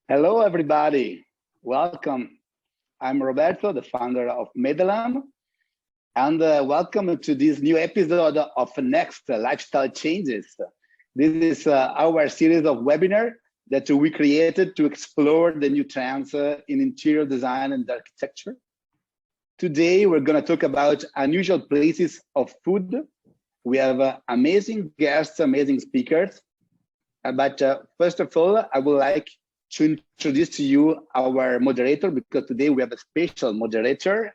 Hello, everybody. Welcome. I'm Roberto, the founder of Medelhan, and welcome to this new episode of Next Lifestyle Changes. This is our series of webinars that we created to explore the new trends in interior design and architecture. Today, we're going to talk about unusual places of food. We have amazing guests, amazing speakers. But first of all, I would like to introduce to you our moderator, because today we have a special moderator.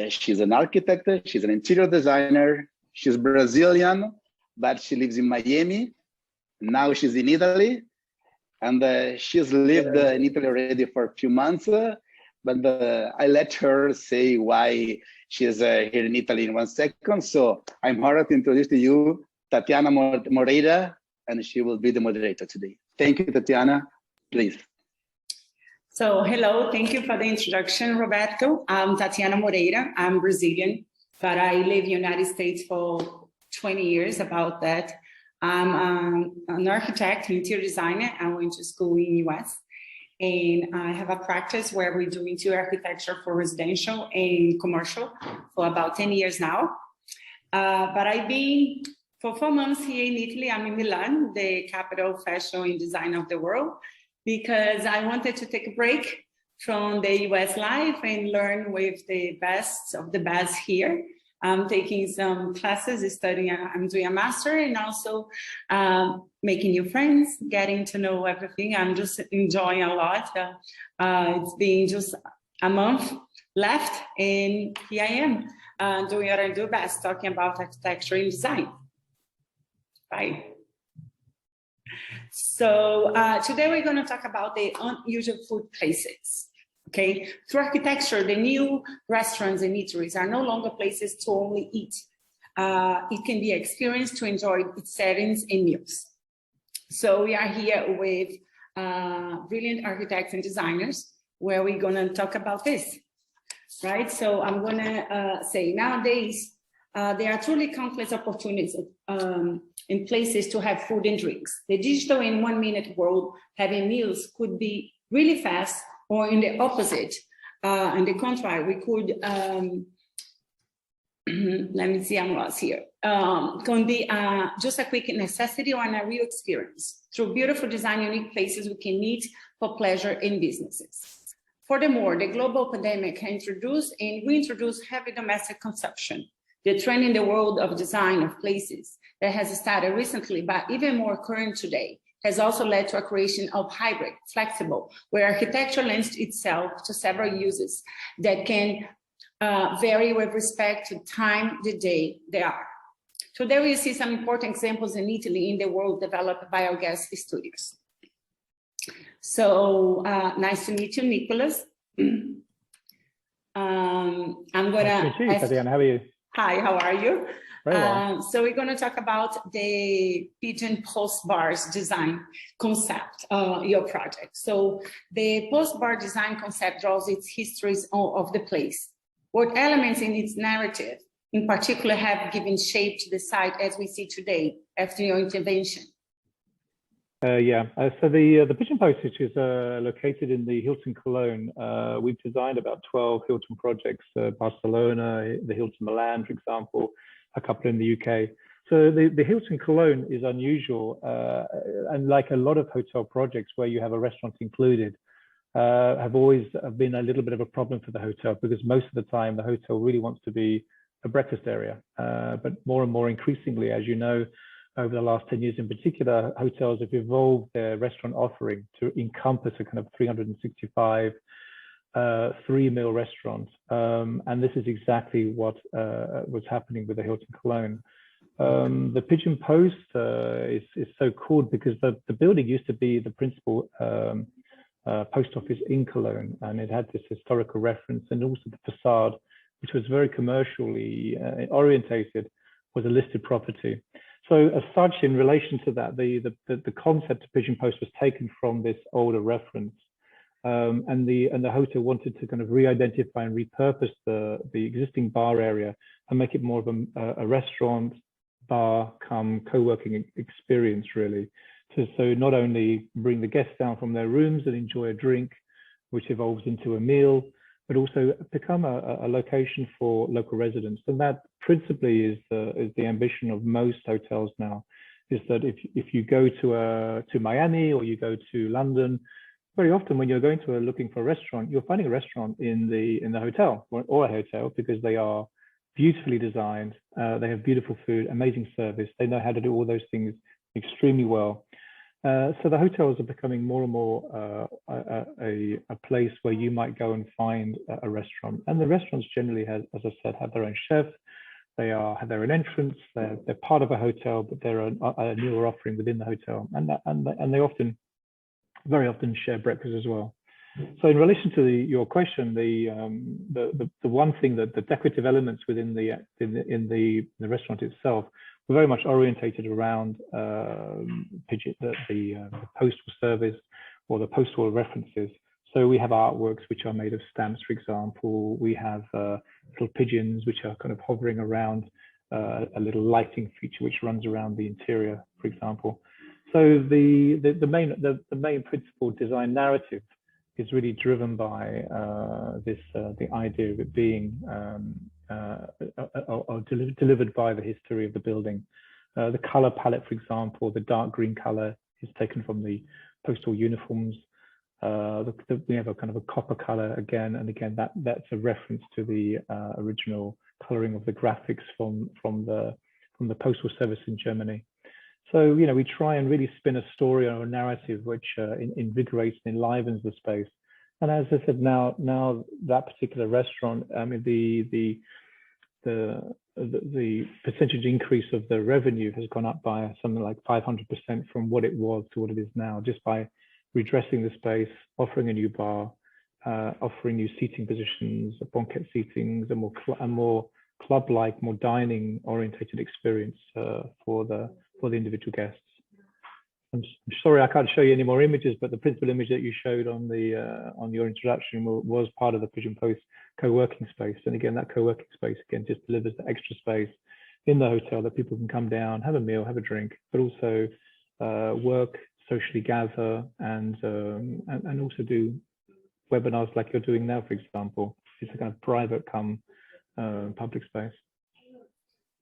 She's an architect, she's an interior designer, she's Brazilian, but she lives in Miami. Now she's in Italy, and she's lived in Italy already for a few months, but I let her say why she's here in Italy in 1 second. So I'm honored to introduce to you Tatiana Moreira, and she will be the moderator today. Thank you, Tatiana. Please. So, hello, thank you for the introduction, Roberto. I'm Tatiana Moreira. I'm Brazilian, but I live in the United States for 20 years, about that. I'm an architect, interior designer. I went to school in the US, and I have a practice where we do interior architecture for residential and commercial for about 10 years now. But I've been for 4 months here in Italy. I'm in Milan, the capital of fashion and design of the world, because I wanted to take a break from the US life and learn with the best of the best here. I'm taking some classes, studying, I'm doing a master, and also making new friends, getting to know everything. I'm just enjoying a lot. It's been just a month left, and here I am doing what I do best, talking about architecture and design. Bye. So today we're going to talk about the unusual food places. Okay, through architecture, the new restaurants and eateries are no longer places to only eat. It can be experienced to enjoy its settings and meals. So we are here with brilliant architects and designers, where we're going to talk about this, right? So I'm going to say nowadays there are truly countless opportunities in places to have food and drinks. The digital and 1 minute world, having meals could be really fast, or in the opposite, on the contrary, we could, let me see, I'm lost here. Can be just a quick necessity or a real experience. Through beautiful design, unique places we can meet for pleasure in businesses. Furthermore, the global pandemic has introduced and reintroduced heavy domestic consumption. The trend in the world of design of places that has started recently, but even more current today, has also led to a creation of hybrid, flexible, where architecture lends itself to several uses that can vary with respect to time, the day they are. So there we see some important examples in Italy in the world developed by our guest studios. So nice to meet you, Nicholas. I'm gonna nice to meet you, Tatiana. How are you? Hi, how are you? Very well. So we're going to talk about the Pigeon Post Bar's design concept, your project. So the Post Bar design concept draws its histories of the place. What elements in its narrative, in particular, have given shape to the site as we see today after your intervention? So the Pigeon Post, which is located in the Hilton Cologne, we've designed about 12 Hilton projects, Barcelona, the Hilton Milan, for example, a couple in the UK. So the Hilton Cologne is unusual, and like a lot of hotel projects where you have a restaurant included, have always been a little bit of a problem for the hotel, because most of the time the hotel really wants to be a breakfast area. But more and more increasingly, as you know, over the last 10 years in particular, hotels have evolved their restaurant offering to encompass a kind of 365 3-meal restaurant. And this is exactly what was happening with the Hilton Cologne. The Pigeon Post is so called because the building used to be the principal post office in Cologne, and it had this historical reference, and also the facade, which was very commercially orientated, was a listed property. So as such, in relation to that, the concept of Pigeon Post was taken from this older reference, and the hotel wanted to kind of re-identify and repurpose the existing bar area and make it more of a restaurant, bar, come co-working experience, really, So not only bring the guests down from their rooms and enjoy a drink, which evolves into a meal, but also become a location for local residents. And that principally is the ambition of most hotels now, is that if you go to Miami or you go to London, very often when you're going to looking for a restaurant, you're finding a restaurant in the hotel or a hotel, because they are beautifully designed. They have beautiful food, amazing service. They know how to do all those things extremely well. So the hotels are becoming more and more a place where you might go and find a restaurant. And the restaurants generally have, as I said, have their own chef. They have their own entrance. They're part of a hotel, but they're a newer offering within the hotel. And they very often share breakfast as well. So in relation to your question, the one thing that the decorative elements within the restaurant itself were very much orientated around the postal service or the postal references. So we have artworks which are made of stamps, for example. We have little pigeons which are kind of hovering around a little lighting feature which runs around the interior, for example. So the main principal design narrative is really driven by the idea of it being delivered by the history of the building. The color palette, for example, the dark green color is taken from the postal uniforms. We have a kind of a copper color again, and again that's a reference to the original coloring of the graphics from the postal service in Germany. So, we try and really spin a story or a narrative which invigorates and enlivens the space. And as I said, now that particular restaurant, I mean, the percentage increase of the revenue has gone up by something like 500% from what it was to what it is now, just by redressing the space, offering a new bar, offering new seating positions, banquet seatings, a more club-like, more dining-orientated experience for the individual guests. I'm sorry I can't show you any more images, but the principal image that you showed on your introduction was part of the Pigeon Post co-working space. And again, that co-working space again just delivers the extra space in the hotel that people can come down, have a meal, have a drink, but also work, socially gather, and also do webinars like you're doing now, for example. It's a kind of private come public space.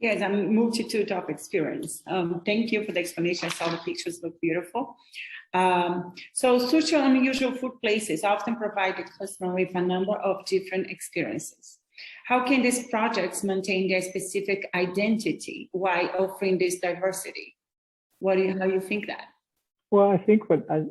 Yes, a multitude of experience. Thank you for the explanation. I saw the pictures look beautiful. So such unusual food places often provide the customer with a number of different experiences. How can these projects maintain their specific identity while offering this diversity? How do you think that? Well, I think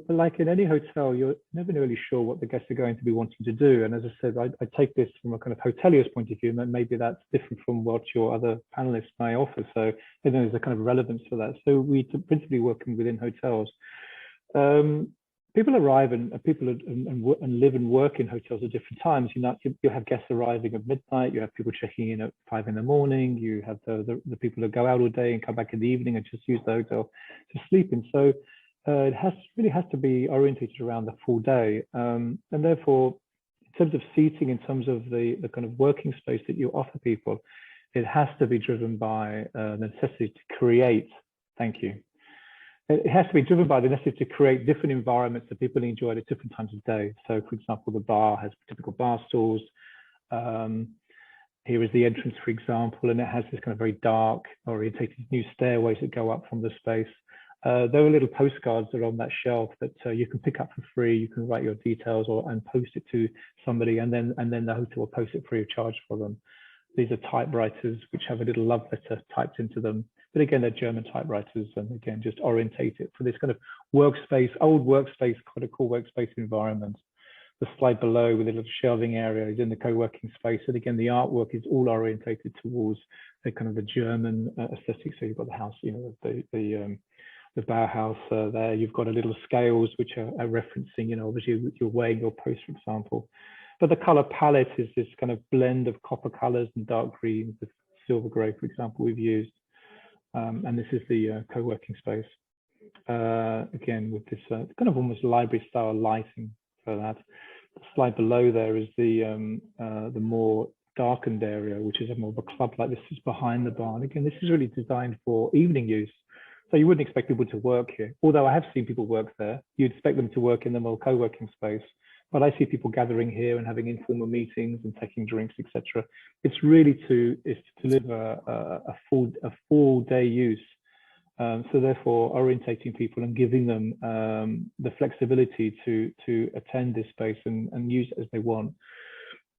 like in any hotel, you're never really sure what the guests are going to be wanting to do. And as I said, I take this from a kind of hotelier's point of view, and maybe that's different from what your other panelists may offer. So there's a kind of relevance for that. So we principally working within hotels. People arrive and live and work in hotels at different times. You have guests arriving at midnight. You have people checking in at 5 in the morning. You have the people who go out all day and come back in the evening and just use the hotel to sleep in. So it really has to be orientated around the full day, and therefore, in terms of seating, in terms of the kind of working space that you offer people, it has to be driven by the necessity to create. Thank you. It has to be driven by the necessity to create different environments that people enjoy at different times of day. So, for example, the bar has typical bar stools. Here is the entrance, for example, and it has this kind of very dark, orientated new stairways that go up from the space. There are little postcards that are on that shelf that you can pick up for free. You can write your details and post it to somebody, and then the hotel will post it free of charge for them. These are typewriters which have a little love letter typed into them. But again, they're German typewriters, and again, just orientate it for this kind of workspace, old workspace, quite a cool workspace environment. The slide below with a little shelving area is in the co-working space. And again, the artwork is all orientated towards the kind of the German aesthetic. So you've got the house, the Bauhaus there. You've got a little scales which are referencing, obviously you're weighing your post, for example. But the color palette is this kind of blend of copper colors and dark greens with silver gray, for example, we've used. And this is the co-working space. Again, with this kind of almost library style lighting for that. The slide below there is the more darkened area, which is a more of a club like this is behind the bar. And again, this is really designed for evening use. So you wouldn't expect people to work here. Although I have seen people work there. You'd expect them to work in the more co-working space. But I see people gathering here and having informal meetings and taking drinks, etc. It's really to deliver a full day use. So therefore, orientating people and giving them the flexibility to attend this space and use it as they want.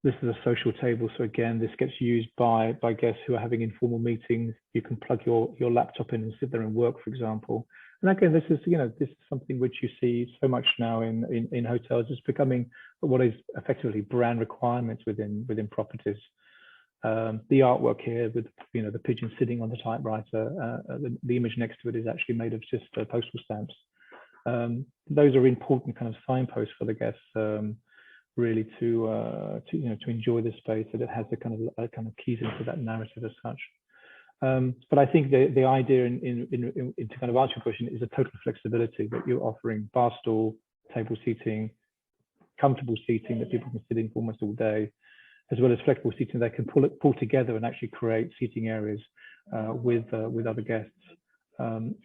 This is a social table, so again, this gets used by guests who are having informal meetings. You can plug your laptop in and sit there and work, for example. And again, this is something which you see so much now in hotels. It's becoming what is effectively brand requirements within properties. The artwork here with the pigeon sitting on the typewriter, the image next to it is actually made of just postal stamps. Those are important kind of signposts for the guests. Really to enjoy the space, that it has a kind of keys into that narrative as such. But I think the idea to kind of answer your question is a total flexibility that you're offering: bar stool, table seating, comfortable seating that people can sit in for almost all day, as well as flexible seating they can pull together and actually create seating areas with other guests.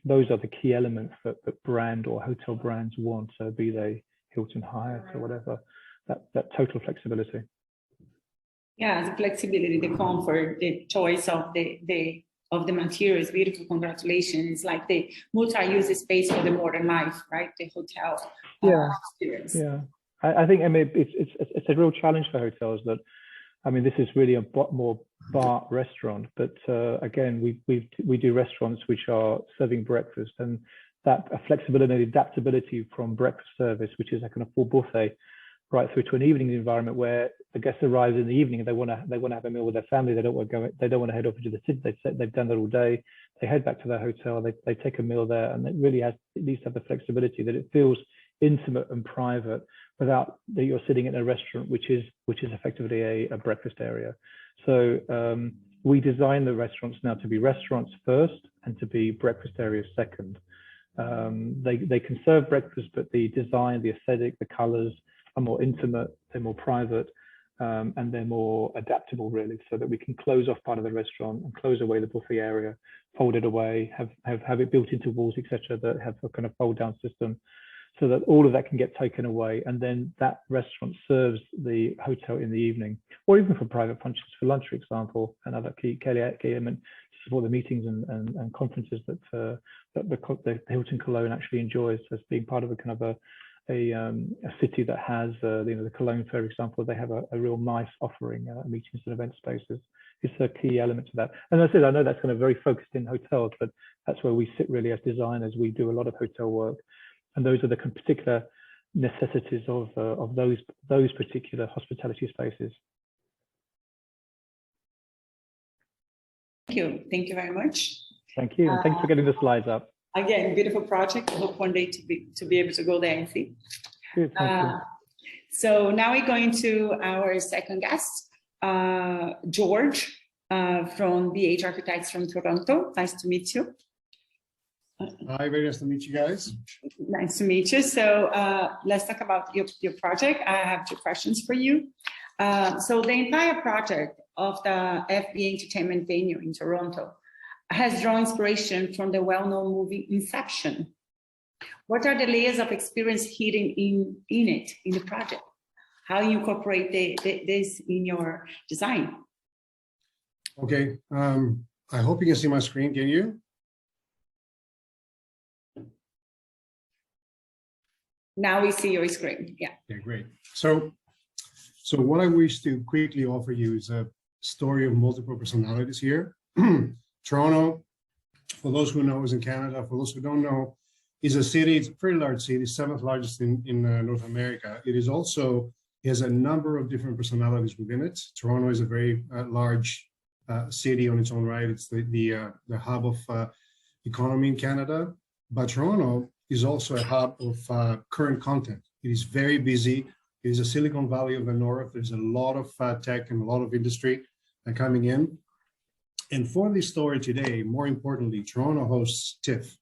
Those are the key elements that brand or hotel brands want, so be they Hilton, Hyatt, or whatever. That total flexibility. Yeah, the flexibility, the comfort, the choice of the materials. Beautiful, congratulations! Like the multi-use space for the modern life, right? The hotel experience. Yeah. I think it's a real challenge for hotels. That this is really a more bar restaurant, but again, we do restaurants which are serving breakfast, and that flexibility and adaptability from breakfast service, which is a kind of full buffet, right through to an evening environment where the guest arrives in the evening and they want to have a meal with their family. They don't want to head off into the city. They've done that all day. They head back to their hotel. They take a meal there, and it really needs to have the flexibility that it feels intimate and private without that you're sitting in a restaurant which is effectively a breakfast area. So we design the restaurants now to be restaurants first and to be breakfast areas second. They can serve breakfast, but the design, the aesthetic, the colors are more intimate, they're more private, and they're more adaptable, really, so that we can close off part of the restaurant and close away the buffet area, fold it away, have it built into walls, etc., that have a kind of fold down system, so that all of that can get taken away, and then that restaurant serves the hotel in the evening, or even for private functions, for lunch, for example, another key element to support the meetings and conferences that the Hilton Cologne actually enjoys as being part of a kind of a city that has the Cologne, for example. They have a real nice offering, meetings and event spaces. It's a key element to that. And as I said, I know that's kind of very focused in hotels, but that's where we sit really as designers. We do a lot of hotel work, and those are the particular necessities of those particular hospitality spaces. Thank you very much. Thank you, and thanks for getting the slides up. Again, beautiful project. I hope one day to be able to go there and see. Good, thank you. So now we're going to our second guest, George from B+H Architects from Toronto. Nice to meet you. Hi, very nice to meet you guys. Nice to meet you. So let's talk about your project. I have two questions for you. So the entire project of the FB Entertainment venue in Toronto has drawn inspiration from the well-known movie Inception. What are the layers of experience hidden in the project? How you incorporate this in your design? Okay, I hope you can see my screen. Can you? Now we see your screen. Yeah. Okay, great. So what I wish to quickly offer you is a story of multiple personalities here. Toronto, for those who know, is in Canada. For those who don't know, is a city. It's a pretty large city, 7th largest in North America. It has a number of different personalities within it. Toronto is a very large city on its own right. It's the hub of economy in Canada. But Toronto is also a hub of current content. It is very busy. It is a Silicon Valley of the North. There's a lot of tech and a lot of industry coming in. And for this story today, more importantly, Toronto hosts TIFF,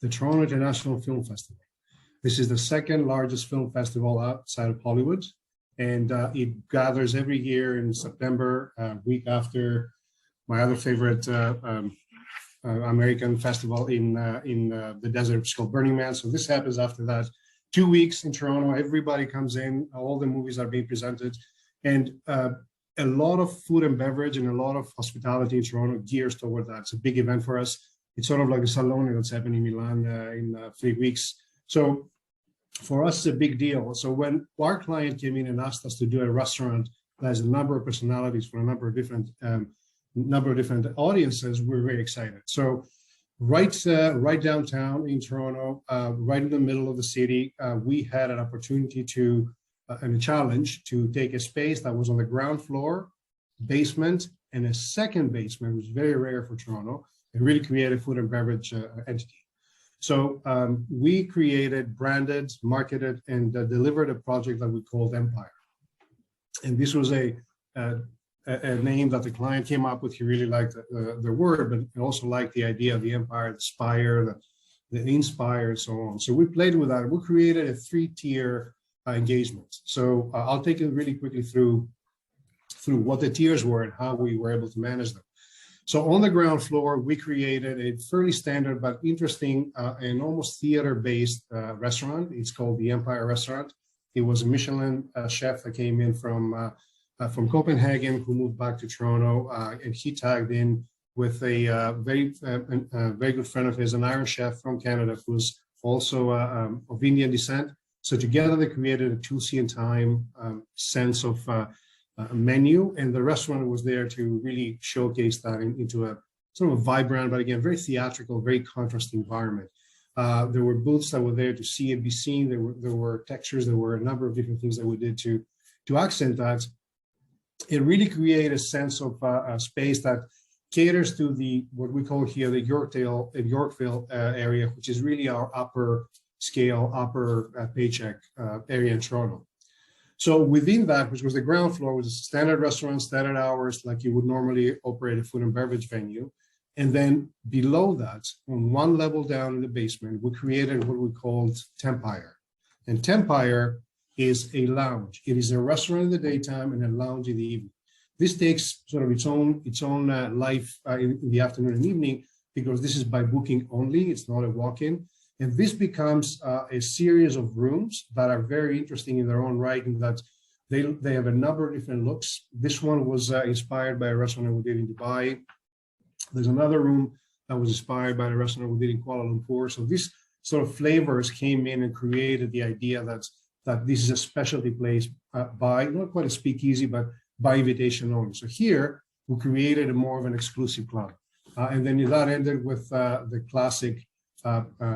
the Toronto International Film Festival. This is the second largest film festival outside of Hollywood. And it gathers every year in September, week after my other favorite American festival in the desert. It's called Burning Man. So this happens after that. 2 weeks in Toronto, everybody comes in, all the movies are being presented, and a lot of food and beverage and a lot of hospitality in Toronto gears toward that. It's a big event for us. It's sort of like a Salone that's happening in Milan in 3 weeks. So for us, it's a big deal. So when our client came in and asked us to do a restaurant that has a number of personalities for a number of different audiences, we're very excited. So right downtown in Toronto, right in the middle of the city, we had an opportunity to and a challenge to take a space that was on the ground floor, basement, and a second basement, which is very rare for Toronto, and really create a food and beverage entity. So we created, branded, marketed, and delivered a project that we called Empire. And this was a name that the client came up with. He really liked the word, but he also liked the idea of the empire, the spire, the inspire, and so on. So we played with that. We created a 3-tier engagement. So I'll take it really quickly through what the tiers were and how we were able to manage them. So on the ground floor, we created a fairly standard but interesting and almost theater-based restaurant. It's called the Empire Restaurant. It was a Michelin chef that came in from Copenhagen, who moved back to Toronto, and he tagged in with a very good friend of his, an Irish chef from Canada, who's also of Indian descent. So together they created a Tulsi and Thyme sense of menu, and the restaurant was there to really showcase that into a sort of a vibrant, but again, very theatrical, very contrasting environment. There were booths that were there to see and be seen. There were textures. There were a number of different things that we did to accent that. It really created a sense of a space that caters to what we call here the Yorkville area, which is really our upper scale, upper paycheck area in Toronto. So within that, which was the ground floor, was a standard restaurant, standard hours, like you would normally operate a food and beverage venue. And then below that, on one level down in the basement, we created what we called Tempire. And Tempire is a lounge. It is a restaurant in the daytime and a lounge in the evening. This takes sort of its own life in the afternoon and evening, because this is by booking only. It's not a walk-in. And this becomes a series of rooms that are very interesting in their own right, in that they have a number of different looks. This one was inspired by a restaurant we did in Dubai. There's another room that was inspired by the restaurant we did in Kuala Lumpur. So these sort of flavors came in and created the idea that this is a specialty place by, not quite a speakeasy, but by invitation only. So here we created more of an exclusive club. And then that ended with the classic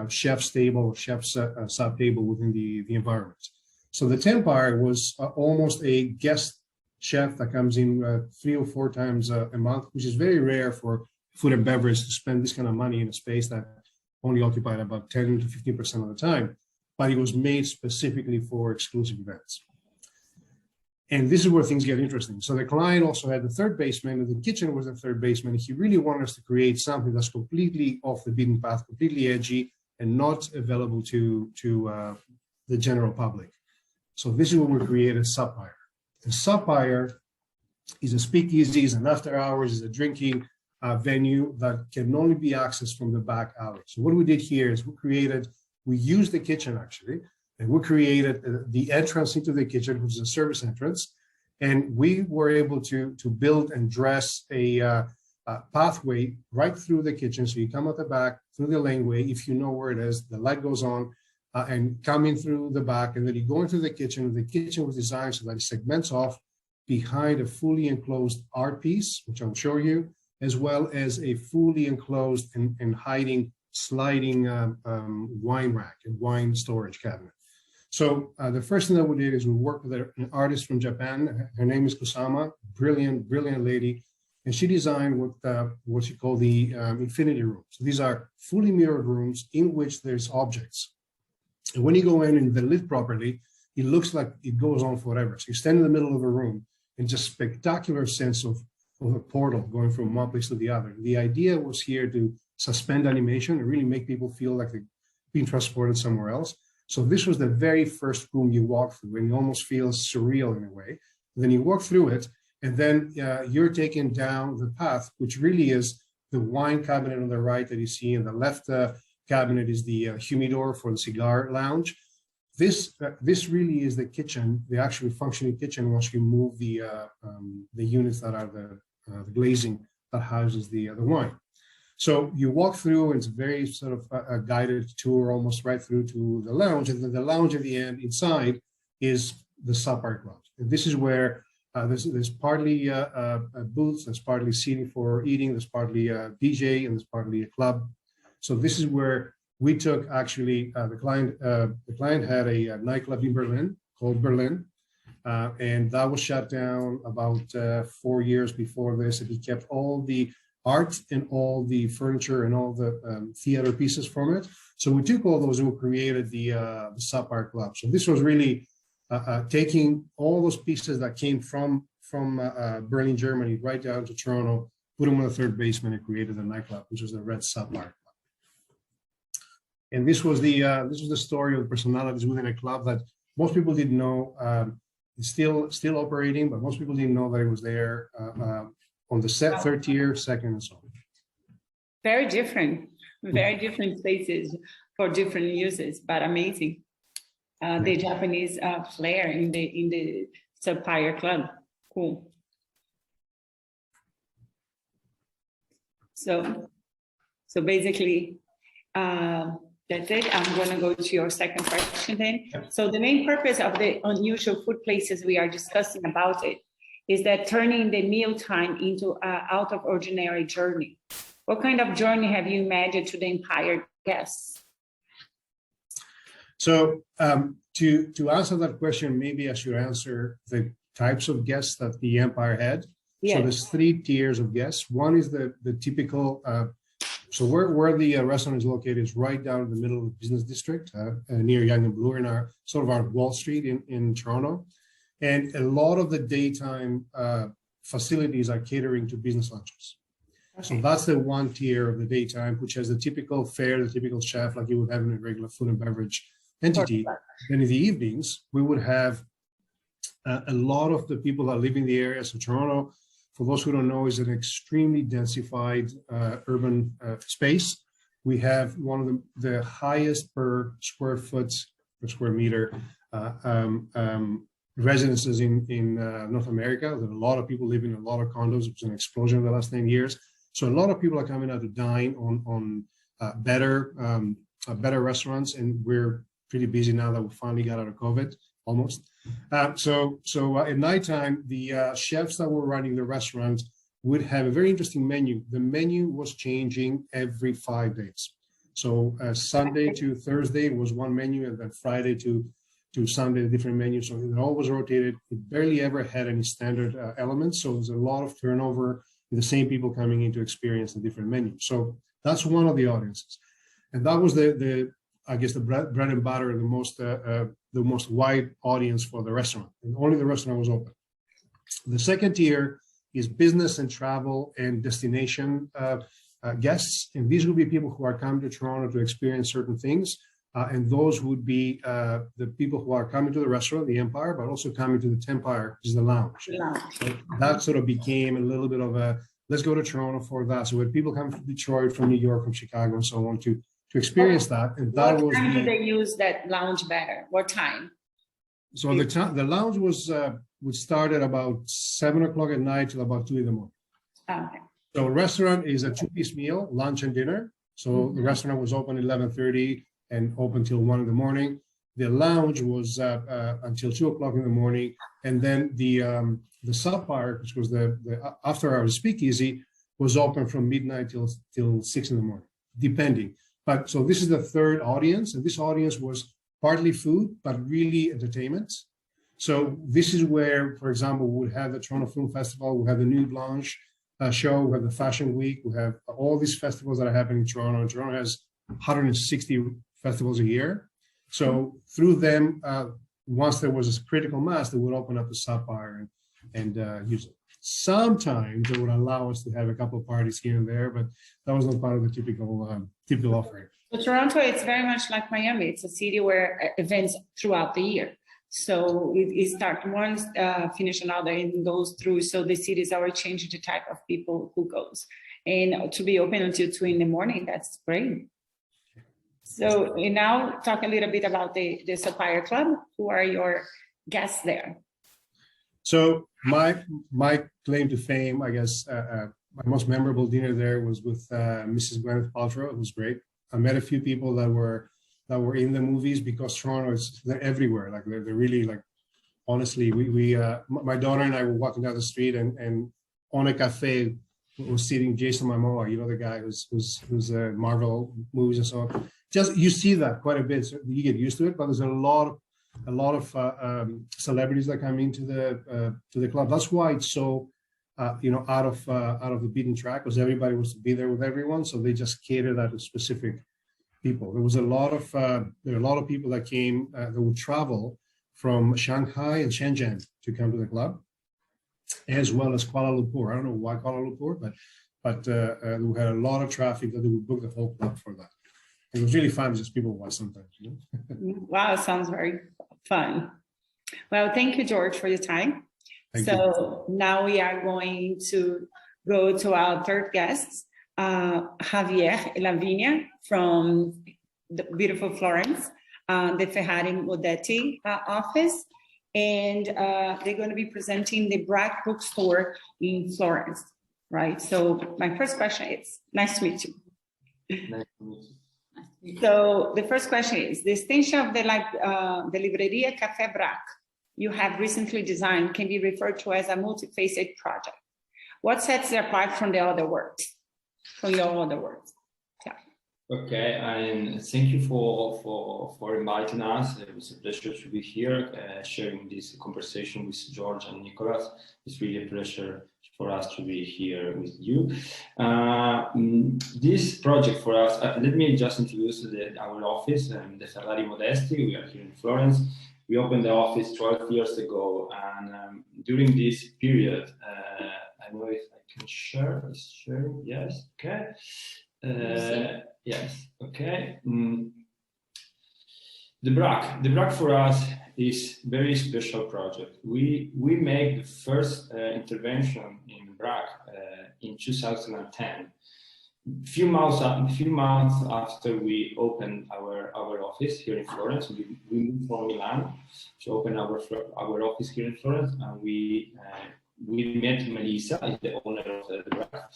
chef's table, chef's sub table within the environment. So the Tempire was almost a guest chef that comes in 3 or 4 times a month, which is very rare for food and beverage to spend this kind of money in a space that only occupied about 10 to 15% of the time, but it was made specifically for exclusive events. And this is where things get interesting. So the client also had the third basement, and the kitchen was the third basement. He really wanted us to create something that's completely off the beaten path, completely edgy, and not available to the general public. So this is what we created, Sapphire. The Sapphire is a speakeasy, is an after hours, is a drinking venue that can only be accessed from the back alley. So what we did here is we used the kitchen actually, and we created the entrance into the kitchen, which is a service entrance. And we were able to build and dress a pathway right through the kitchen. So you come out the back, through the laneway, if you know where it is, the light goes on, and come in through the back, and then you go into the kitchen. The kitchen was designed so that it segments off behind a fully enclosed art piece, which I'll show you, as well as a fully enclosed and hiding sliding wine rack and wine storage cabinet. So the first thing that we did is we worked with an artist from Japan. Her name is Kusama, brilliant lady. And she designed what she called the infinity room. So these are fully mirrored rooms in which there's objects. And when you go in and they're lit properly, it looks like it goes on forever. So you stand in the middle of a room and just spectacular sense of a portal going from one place to the other. The idea was here to suspend animation and really make people feel like they're being transported somewhere else. So this was the very first room you walk through, and it almost feels surreal in a way. And then you walk through it, and then you're taken down the path, which really is the wine cabinet on the right that you see, and the left cabinet is the humidor for the cigar lounge. This really is the kitchen, the actually functioning kitchen once you move the units that are the glazing that houses the wine. So you walk through, and it's very sort of a guided tour almost right through to the lounge. And then the lounge at the end inside is the sub-bar lounge. And this is where there's partly booths, there's partly seating for eating, there's partly a DJ, and there's partly a club. So this is where we took actually, the client had a nightclub in Berlin called Berlin. And that was shut down about 4 years before this. And he kept all the art and all the furniture and all the theater pieces from it. So we took all those and we created the sub-bar club. So this was really taking all those pieces that came from Berlin, Germany, right down to Toronto, put them on the third basement and created a nightclub, which was the Red Sub-Bar Club. And this was the story of the personalities within a club that most people didn't know. It's still operating, but most people didn't know that it was there on the third tier, second, and so on. Very different spaces for different uses, but amazing. The Japanese flair in the Sub-Bar Club, cool. So basically, that's it. I'm going to go to your second question then. So the main purpose of the unusual food places we are discussing about it is that turning the mealtime into an out of ordinary journey. What kind of journey have you imagined to the Empire guests? So to answer that question, maybe I should answer the types of guests that the Empire had. Yes. So there's 3 tiers of guests. One is the typical, so where the restaurant is located is right down in the middle of the business district, near Yonge and Bloor, in our sort of our Wall Street in Toronto. And a lot of the daytime facilities are catering to business lunches. Okay. So that's the one tier of the daytime, which has the typical fare, the typical chef, like you would have in a regular food and beverage entity. Then in the evenings, we would have a lot of the people that live in the area. So Toronto, for those who don't know, is an extremely densified urban space. We have one of the highest per square meter residences in North America. There are a lot of people living in a lot of condos. It's an explosion in the last 10 years. So a lot of people are coming out to dine on better restaurants, and we're pretty busy now that we finally got out of COVID, almost. So at nighttime, the chefs that were running the restaurants would have a very interesting menu. The menu was changing every 5 days. So Sunday to Thursday was one menu, and then Friday to Sunday, a different menu. So it always rotated. It barely ever had any standard elements. So there's a lot of turnover, the same people coming in to experience the different menus. So that's one of the audiences. And that was I guess the bread and butter, the most wide audience for the restaurant. And only the restaurant was open. The second tier is business and travel and destination guests. And these will be people who are coming to Toronto to experience certain things. And those would be the people who are coming to the restaurant, the Empire, but also coming to the Tempire, which is the lounge. So that sort of became a little bit of a, let's go to Toronto for that. So when people come from Detroit, from New York, from Chicago, and so on to experience that. And that was what time do they use that lounge better? What time? So the lounge would start at about 7 o'clock at night till about 2 in the morning. Okay. So restaurant is a 2-piece meal, lunch and dinner. So the restaurant was open 11:30 and open till 1 in the morning. The lounge was until 2 o'clock in the morning. And then the sub-bar, which was the after hours speakeasy, was open from midnight till 6 in the morning, depending. But so this is the third audience, and this audience was partly food, but really entertainment. So this is where, for example, we would have the Toronto Film Festival, we have the Nuit Blanche show, we have the Fashion Week, we have all these festivals that are happening in Toronto. Toronto has 160 festivals a year. So through them, once there was a critical mass, they would open up the sub-bar and use it. Sometimes they would allow us to have a couple of parties here and there, but that was not part of the typical offering. So Toronto, it's very much like Miami. It's a city where events throughout the year. So it starts one, finish another, and goes through. So the city is already changing the type of people who goes. and to be open until 2 in the morning. That's great. So we now talk a little bit about the Supplier Club. Who are your guests there? So my claim to fame, I guess, my most memorable dinner there was with Mrs. Gwyneth Paltrow. It was great. I met a few people that were in the movies, because Toronto they're everywhere. Like they're really, like, honestly, my daughter and I were walking down the street, and on a cafe was sitting Jason Momoa, you know, the guy who's Marvel movies and so on. Just, you see that quite a bit. So you get used to it, but there's a lot of celebrities that come into the club. That's why it's so out of the beaten track, because everybody wants to be there with everyone. So they just cater that to specific people. There was a lot of people that came that would travel from Shanghai and Shenzhen to come to the club, as well as Kuala Lumpur. I don't know why Kuala Lumpur, but we had a lot of traffic that they would book the whole club for that. It was really fun, just people watch sometimes. You know? Wow, sounds very fun. Well, thank you, George, for your time. Thank you. Now we are going to go to our third guest, Javier and Lavinia from the beautiful Florence, the Ferrari Modetti office. And they're going to be presenting the BRAC bookstore in Florence, right? So my first question is, nice to meet you. Nice to meet you. So the first question is, the extension of the Libreria Café BRAC you have recently designed can be referred to as a multifaceted project. What sets it apart from the other works, from your other works? Yeah. Okay, and thank you for inviting us. It was a pleasure to be here, sharing this conversation with George and Nicholas. It's really a pleasure for us to be here with you. This project for us, let me just introduce our office, DEFERRARI Modesti. We are here in Florence. We opened the office 12 years ago, and during this period, I don't know if I can share. Is sharing? Yes. Okay. Yes. Okay. The BRAC for us is very special project. We made the first intervention in BRAC in 2010. Few months after we opened our office here in Florence, we moved from Milan to open our office here in Florence, and we met Melissa, is the owner of the BRAC.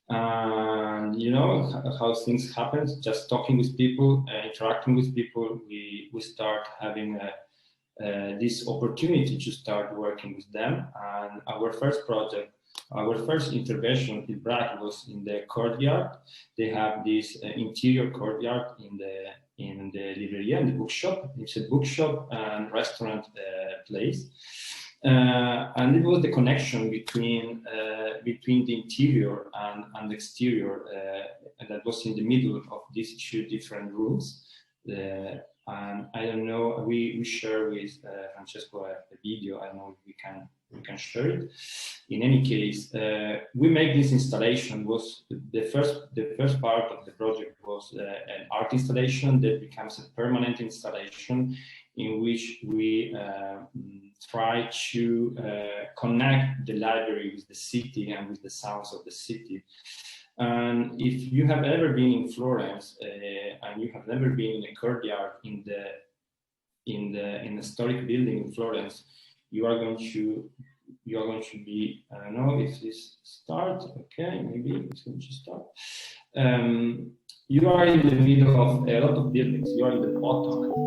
And you know how things happen. Just talking with people, interacting with people, we start having this opportunity to start working with them. And our first project, our first intervention in BRAC was in the courtyard. They have this interior courtyard in the Libreria, in the bookshop. It's a bookshop and restaurant place. And it was the connection between the interior and the exterior that was in the middle of these two different rooms. And I don't know, we share with Francesco a video. I don't know if we can share it. In any case, we make this installation. Was the first part of the project was an art installation that becomes a permanent installation, in which we try to connect the library with the city and with the sounds of the city. And if you have ever been in Florence and you have never been in a courtyard in the historic building in Florence, you are going to be, I don't know if this start, okay, maybe it's going to start. You are in the middle of a lot of buildings. You are in the bottom of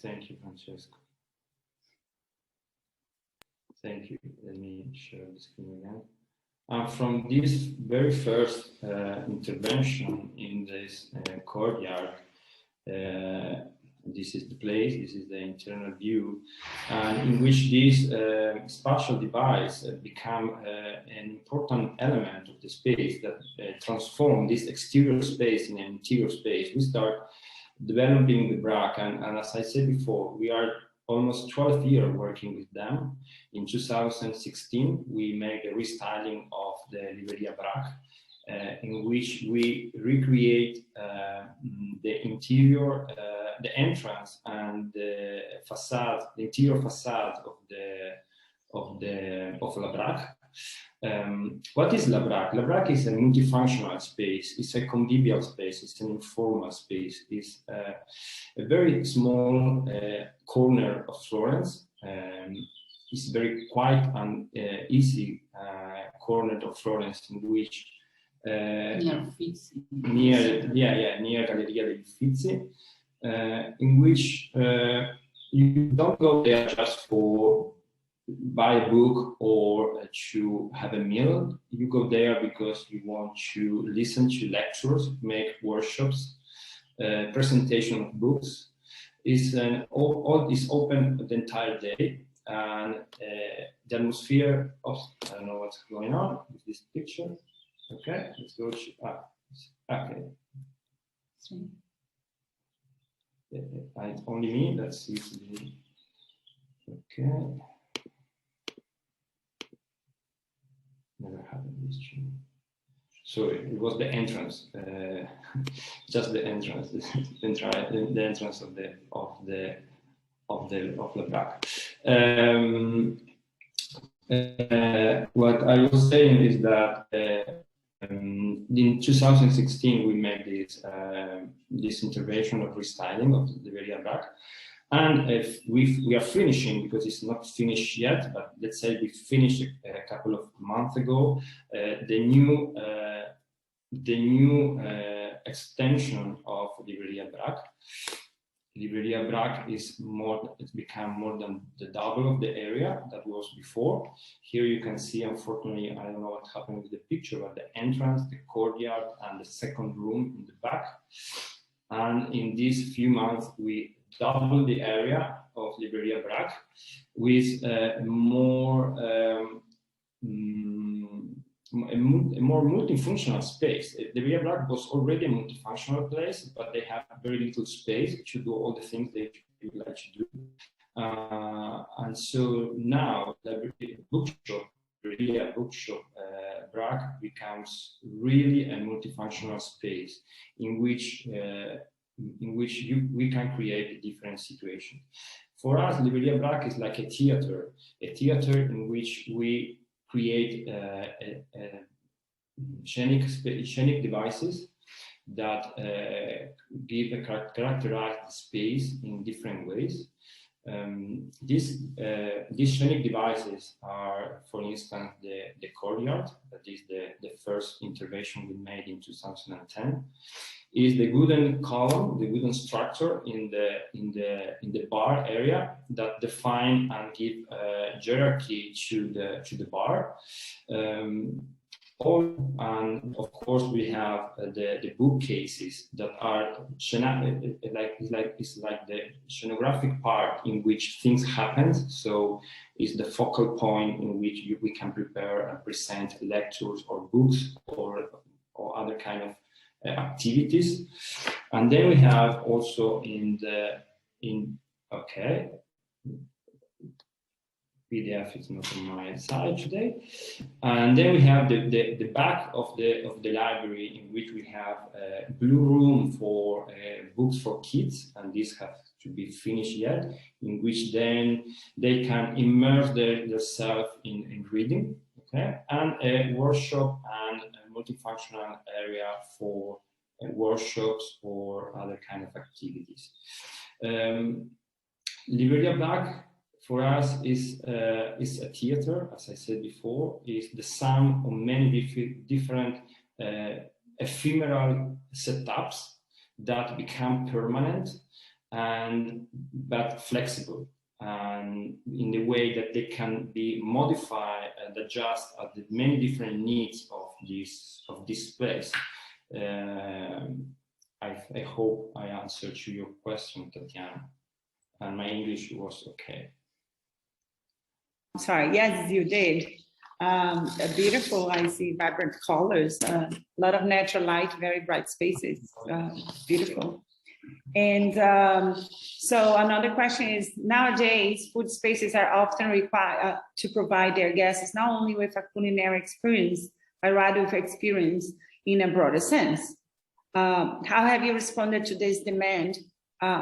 Thank you, Francesco. Thank you. Let me share the screen again. From this very first intervention in this courtyard, This is the place, this is the internal view, and in which this spatial device become an important element of the space that transform this exterior space in an interior space. We start developing the BRAC, and as I said before, we are almost 12 years working with them. In 2016, we made a restyling of the Libreria BRAC, in which we recreate the interior, the entrance and the facade, the interior facade of La BRAC. What is La BRAC? La BRAC is a multifunctional space. It's a convivial space. It's an informal space. It's a very small corner of Florence. It's very quiet and easy corner of Florence, in which near Galleria degli Uffizi, in which you don't go there just for buy a book or to have a meal. You go there because you want to listen to lectures, make workshops, presentation of books. All is open the entire day, and the atmosphere of, I don't know what's going on with this picture. Okay, let's go to, okay. It's only me, that's usually, okay. Never happened this thing. So it was the entrance, just the entrance, the entrance of the BRAC. What I was saying is that in 2016 we made this intervention of restyling of the Libreria BRAC. And if we are finishing, because it's not finished yet, but let's say we finished a couple of months ago, the new extension of Libreria BRAC. Libreria BRAC is it's become more than the double of the area that was before. Here you can see, unfortunately, I don't know what happened with the picture, but the entrance, the courtyard, and the second room in the back. And in these few months, we double the area of Libreria BRAC with a more multifunctional space. Libreria BRAC was already a multifunctional place, but they have very little space to do all the things they would like to do. And so now the Libreria bookshop BRAC becomes really a multifunctional space in which we can create a different situation. For us, Libreria BRAC is like a theater in which we create scenic devices that characterize the space in different ways. These scenic devices are, for instance, the courtyard, that is the first intervention we made in 2010. Is the wooden column, the wooden structure in the bar area that define and give hierarchy to the bar. And of course we have the bookcases that are it's like the scenographic part in which things happen. So it's the focal point in which we can prepare and present lectures or books or other kind of activities. And then we have also PDF is not on my side today. And then we have the back of the library, in which we have a blue room for books for kids, and this has to be finished yet, in which then they can immerse themselves in reading, okay? And a workshop and a multifunctional area for workshops or other kind of activities. Libreria BRAC for us is a theater, as I said before, is the sum of many different ephemeral setups that become permanent but flexible, and in the way that they can be modified and adjust at the many different needs of this place. I hope I answered to your question, Tatiana, and my English was okay. Sorry, yes, you did. Beautiful, I see vibrant colors, a lot of natural light, very bright spaces, beautiful. And so another question is, nowadays, food spaces are often required to provide their guests not only with a culinary experience, but rather with experience in a broader sense. How have you responded to this demand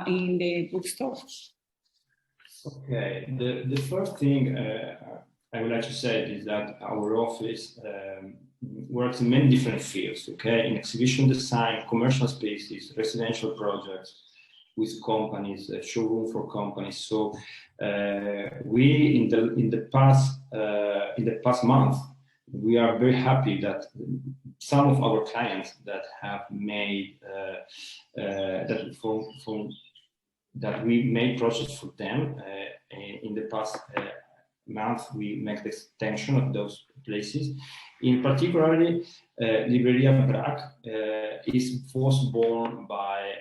in the bookstore? Okay, the first thing I would like to say is that our office works in many different fields, okay? In exhibition design, commercial spaces, residential projects with companies, showroom for companies. So we in the past month, we are very happy that some of our clients that have made that we made projects for them in the past month. We make the extension of those places. In particularly, Libreria BRAC was born by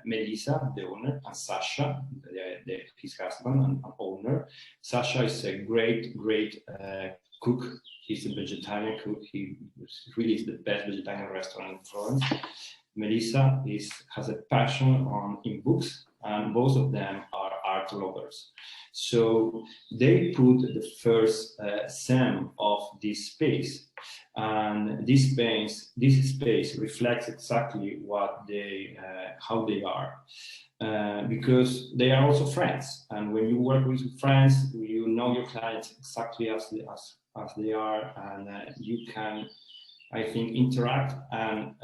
Melissa, the owner, and Sasha, his husband and owner. Sasha is a great cook. He's a vegetarian cook. He really is the best vegetarian restaurant in Florence. Melissa has a passion in books, and both of them are art lovers. So they put the first sem of this space, and this space reflects exactly what how they are, because they are also friends. And when you work with friends, you know your clients exactly as they are, and you can, I think, interact and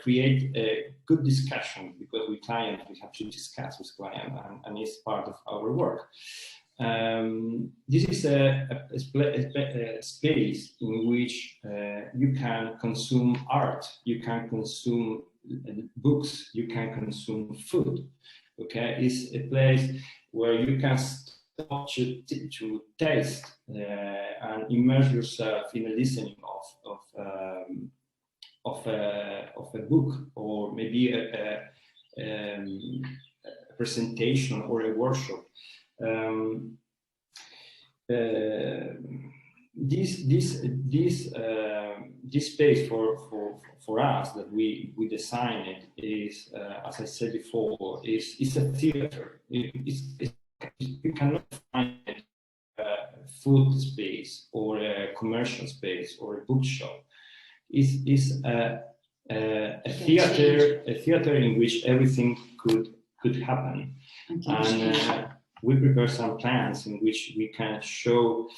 create a good discussion, because with clients we have to discuss with clients, and it's part of our work. This is a space in which you can consume art, you can consume books, you can consume food. Okay, it's a place where you can start to taste and immerse yourself in a listening of a book, or maybe a presentation or a workshop. This space for us that we designed it is, as I said before, is a theater. You cannot find a food space or a commercial space or a bookshop. It's a theater in which everything could happen. And we prepare some plans in which we can show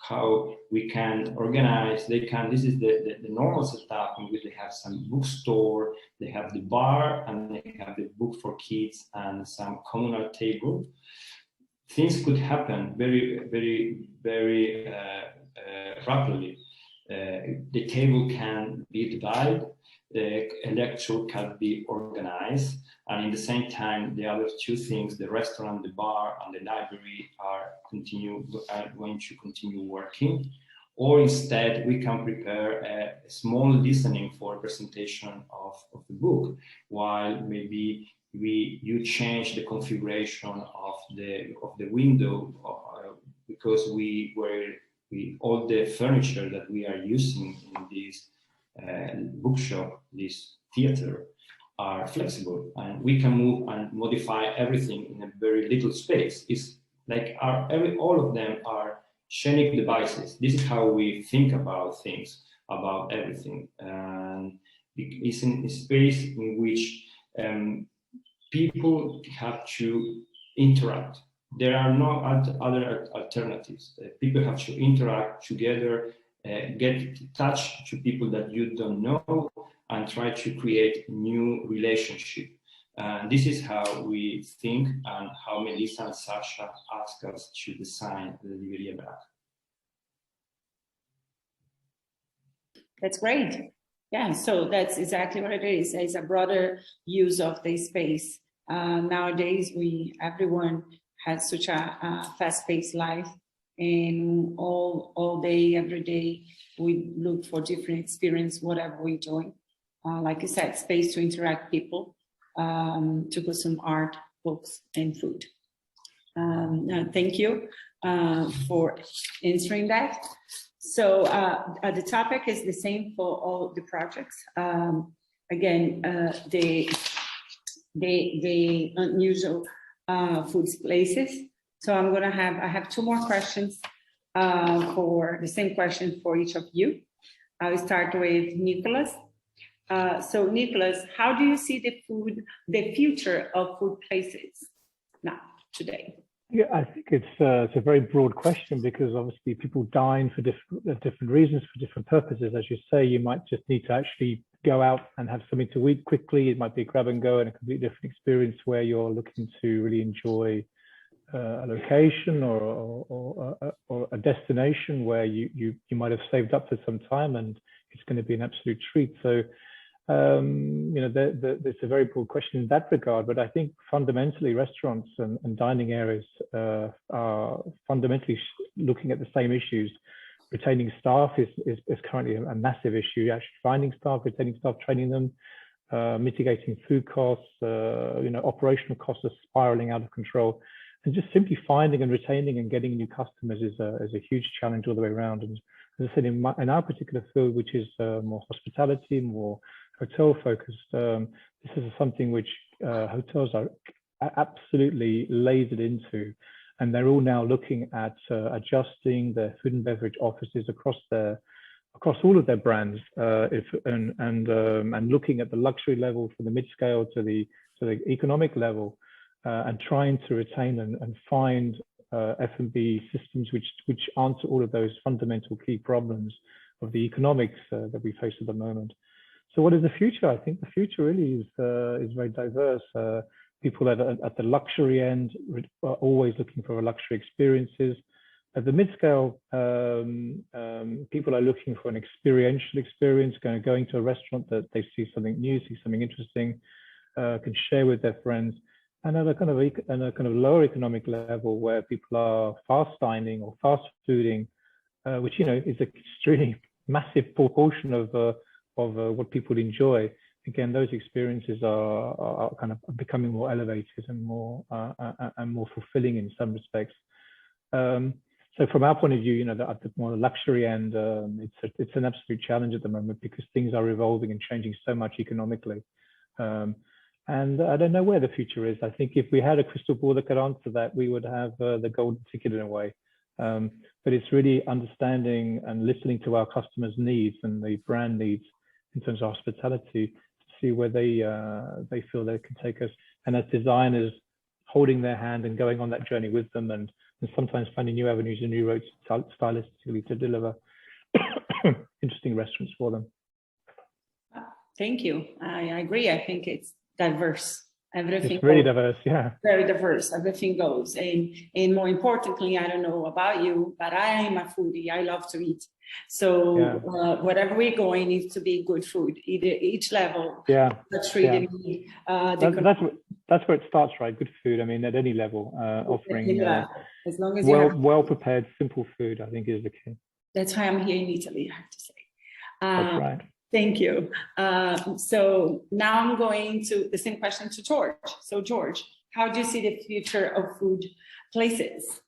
how we can organize. This is the normal setup in which they have some bookstore, they have the bar, and they have the book for kids and some communal table. Things could happen very rapidly. The table can be divided, the lecture can be organized, and in the same time, the other two things, the restaurant, the bar, and the library are going to continue working. Or instead, we can prepare a small listening for a presentation of the book, while maybe you change the configuration of the window, because all the furniture that we are using in this bookshop, this theater, are flexible, and we can move and modify everything in a very little space. It's like all of them are sharing devices. This is how we think about things, about everything, and it's in a space in which people have to interact. There are no other alternatives. People have to interact together, get touch to people that you don't know, and try to create new relationship. And this is how we think, and how Melissa and Sasha asked us to design the Libreria BRAC. That's great. Yeah, so that's exactly what it is. It's a broader use of the space. Nowadays, everyone has such a fast-paced life, and all day, every day, we look for different experience, whatever we're doing. Like you said, space to interact people. to consume art, books, and food. Thank you for answering that. So the topic is the same for all the projects. Again, the unusual food places. So I have two more questions for the same question for each of you. I'll start with Nicholas. So Nicholas, how do you see the future of food places now, today? Yeah, I think it's a very broad question, because obviously people dine for different reasons, for different purposes. As you say, you might just need to actually go out and have something to eat quickly. It might be a grab and go and a completely different experience where you're looking to really enjoy a location or a destination where you might have saved up for some time, and it's going to be an absolute treat. So you know, there's a very broad question in that regard, but I think fundamentally restaurants and dining areas are fundamentally looking at the same issues. Retaining staff is currently a massive issue. Actually finding staff, retaining staff, training them, mitigating food costs, you know, operational costs are spiraling out of control. And just simply finding and retaining and getting new customers is a huge challenge all the way around. And as I said, in our particular field, which is more hospitality, more hotel focused, this is something which hotels are absolutely lasered into, and they're all now looking at adjusting their food and beverage offices across all of their brands, and looking at the luxury level from the mid-scale to the economic level, and trying to retain and find F&B systems which answer all of those fundamental key problems of the economics that we face at the moment. So what is the future? I think the future really is very diverse. People at the luxury end are always looking for luxury experiences. At the mid-scale, people are looking for an experiential experience, going to a restaurant that they see something new, see something interesting, can share with their friends. And at a kind of lower economic level, where people are fast dining or fast fooding, which, you know, is an extremely massive proportion of what people enjoy. Again, those experiences are kind of becoming more elevated and more fulfilling in some respects. So from our point of view, you know, at the more luxury end, it's an absolute challenge at the moment, because things are evolving and changing so much economically. And I don't know where the future is. I think if we had a crystal ball that could answer that, we would have the golden ticket in a way. But it's really understanding and listening to our customers' needs and the brand needs in terms of hospitality, to see where they feel they can take us. And as designers, holding their hand and going on that journey with them, and sometimes finding new avenues and new roads stylistically to deliver interesting restaurants for them. Thank you. I agree. I think it's diverse. Everything it's really goes. Diverse, yeah. Very diverse. Everything goes. And more importantly, I don't know about you, but I am a foodie. I love to eat. So Yeah. Wherever we're going needs to be good food, each level. Yeah. That's really that's where it starts, right? Good food. I mean, at any level, offering as long as well prepared, simple food, I think, is the key. That's why I'm here in Italy, I have to say. That's right. Thank you. So now I'm going to the same question to George. So George, how do you see the future of food places?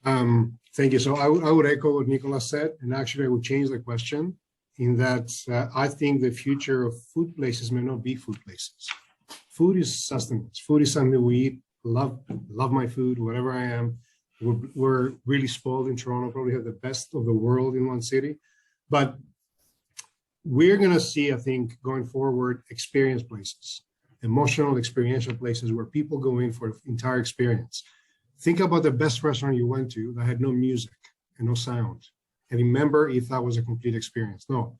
Thank you. So I would echo what Nicholas said, and actually I would change the question in that I think the future of food places may not be food places. Food is sustenance. Food is something we eat. Love my food, wherever I am. We're really spoiled in Toronto, probably have the best of the world in one city. But we're going to see, I think, going forward, experience places, emotional, experiential places where people go in for the entire experience. Think about the best restaurant you went to that had no music and no sound. And remember if that was a complete experience. No,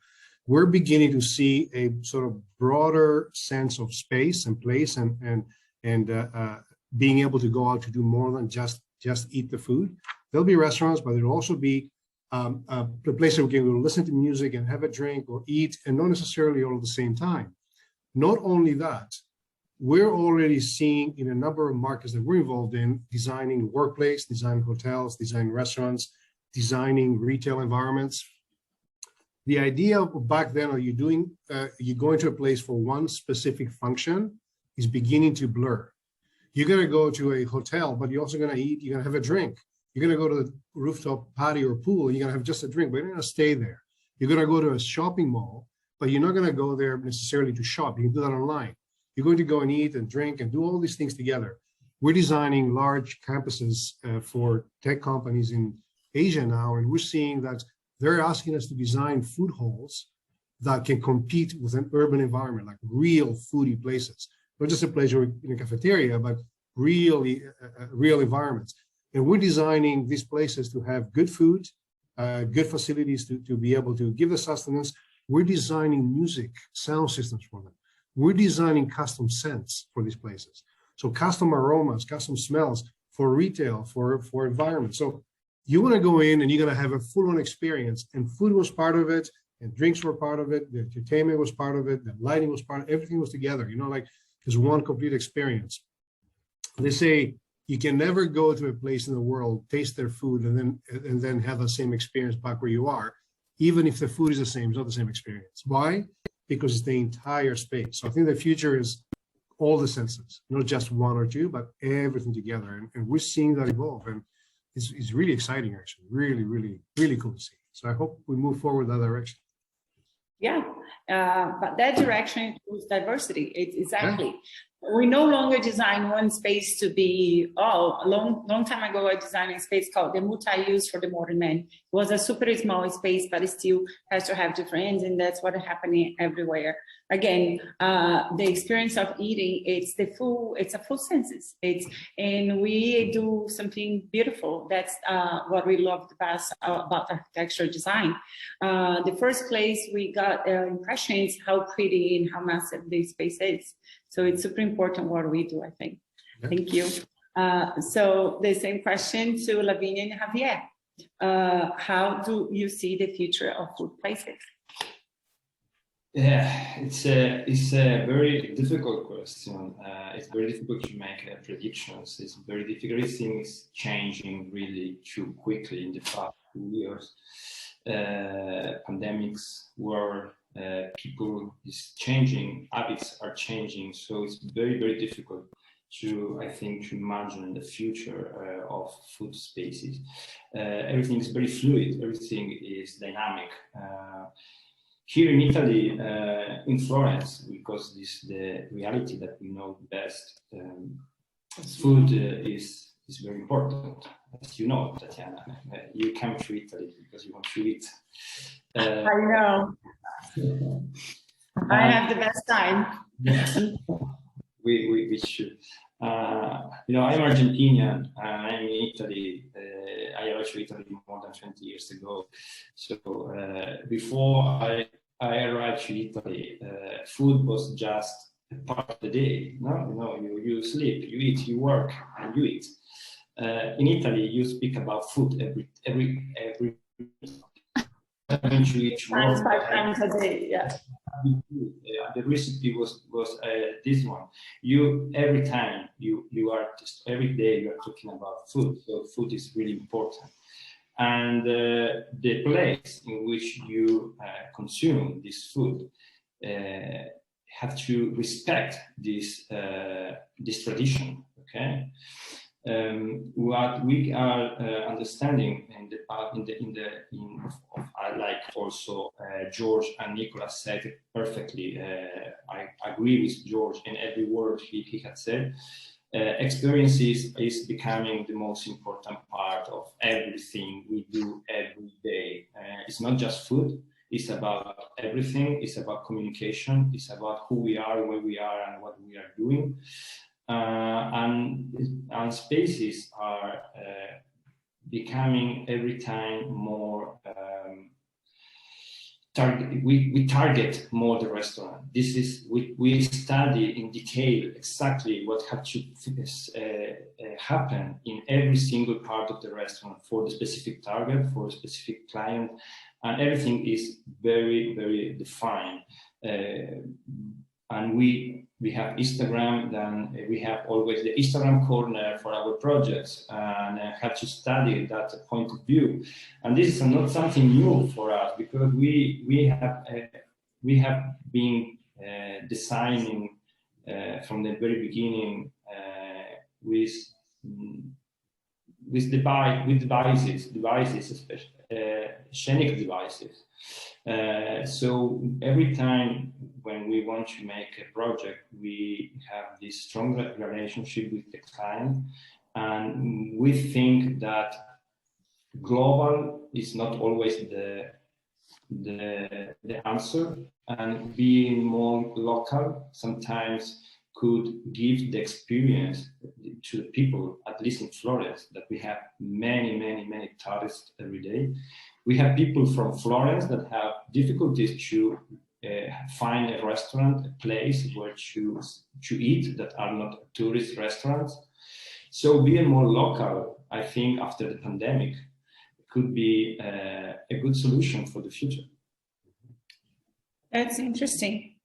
we're beginning to see a sort of broader sense of space and place and being able to go out to do more than just eat the food. There'll be restaurants, but there'll also be the place where we can listen to music and have a drink or eat, and not necessarily all at the same time. Not only that, we're already seeing in a number of markets that we're involved in, designing workplace, designing hotels, designing restaurants, designing retail environments, The idea of back then, are you doing, you going to a place for one specific function is beginning to blur. You're going to go to a hotel, but you're also going to eat, you're going to have a drink. You're going to go to the rooftop patio or pool, and you're going to have just a drink, but you're going to stay there. You're going to go to a shopping mall, but you're not going to go there necessarily to shop. You can do that online. You're going to go and eat and drink and do all these things together. We're designing large campuses for tech companies in Asia now, and we're seeing that they're asking us to design food halls that can compete with an urban environment, like real foodie places, not just a place in a cafeteria, but really real environments. And we're designing these places to have good food, good facilities to be able to give the sustenance. We're designing music, sound systems for them. We're designing custom scents for these places. So custom aromas, custom smells for retail, for environment. So you want to go in and you're going to have a full-on experience, and food was part of it, and drinks were part of it, the entertainment was part of it, the lighting was part of it, everything was together, you know, like it's one complete experience. They say you can never go to a place in the world, taste their food, and then have the same experience back where you are. Even if the food is the same, it's not the same experience. Why? Because it's the entire space. So I think the future is all the senses, not just one or two, but everything together. And we're seeing that evolve. And it's really exciting, actually. Really, really, really cool to see. So I hope we move forward that direction. Yeah, but that direction includes diversity. It's exactly. Yeah. We no longer design one space to be, a long time ago, I designed a space called the multi-use for the modern man. It was a super small space, but it still has to have different ends, and that's what is happening everywhere. Again, the experience of eating, it's a full senses. And we do something beautiful. That's what we love the best about architecture design. The first place we got impression is how pretty and how massive this space is. So it's super important what we do, I think. Yeah. Thank you. So the same question to Lavinia and Javier. How do you see the future of food places? Yeah, it's a very difficult question. It's very difficult to make predictions. It's very difficult. Everything is changing really too quickly in the past 2 years. Pandemics, war, people is changing, habits are changing. So it's very, very difficult to, I think, to imagine the future of food spaces. Everything is very fluid. Everything is dynamic. Here in Italy, in Florence, because this is the reality that we know best, food is very important. As you know, Tatiana, you come to Italy because you want to eat. I know. I have the best time. we should. You know, I'm Argentinian. I'm in Italy. I arrived to Italy more than 20 years ago. So before I arrived to Italy, food was just a part of the day. No, you know, you sleep, you eat, you work, and you eat. In Italy, you speak about food every five times a day. Yeah. The recipe was this one. You every time you are just every day you are talking about food. So food is really important, and the place in which you consume this food have to respect this tradition. Okay. What we are understanding I like also George and Nicholas said it perfectly. I agree with George in every word he had said. Experiences is becoming the most important part of everything we do every day. It's not just food. It's about everything. It's about communication. It's about who we are, where we are, and what we are doing. And spaces are becoming every time more we target more the restaurant. This is we study in detail exactly what has to happen in every single part of the restaurant for the specific target, for a specific client, and everything is very, very defined. And we we have Instagram, then we have always the Instagram corner for our projects, and have to study that point of view. And this is not something new for us, because we have been designing from the very beginning with devices, especially scenic devices. So every time when we want to make a project, we have this strong relationship with the client, and we think that global is not always the answer, and being more local sometimes could give the experience to the people, at least in Florence, that we have many tourists every day. We have people from Florence that have difficulties to find a restaurant, a place where to eat that are not tourist restaurants. So being more local, I think after the pandemic, could be a good solution for the future. That's interesting.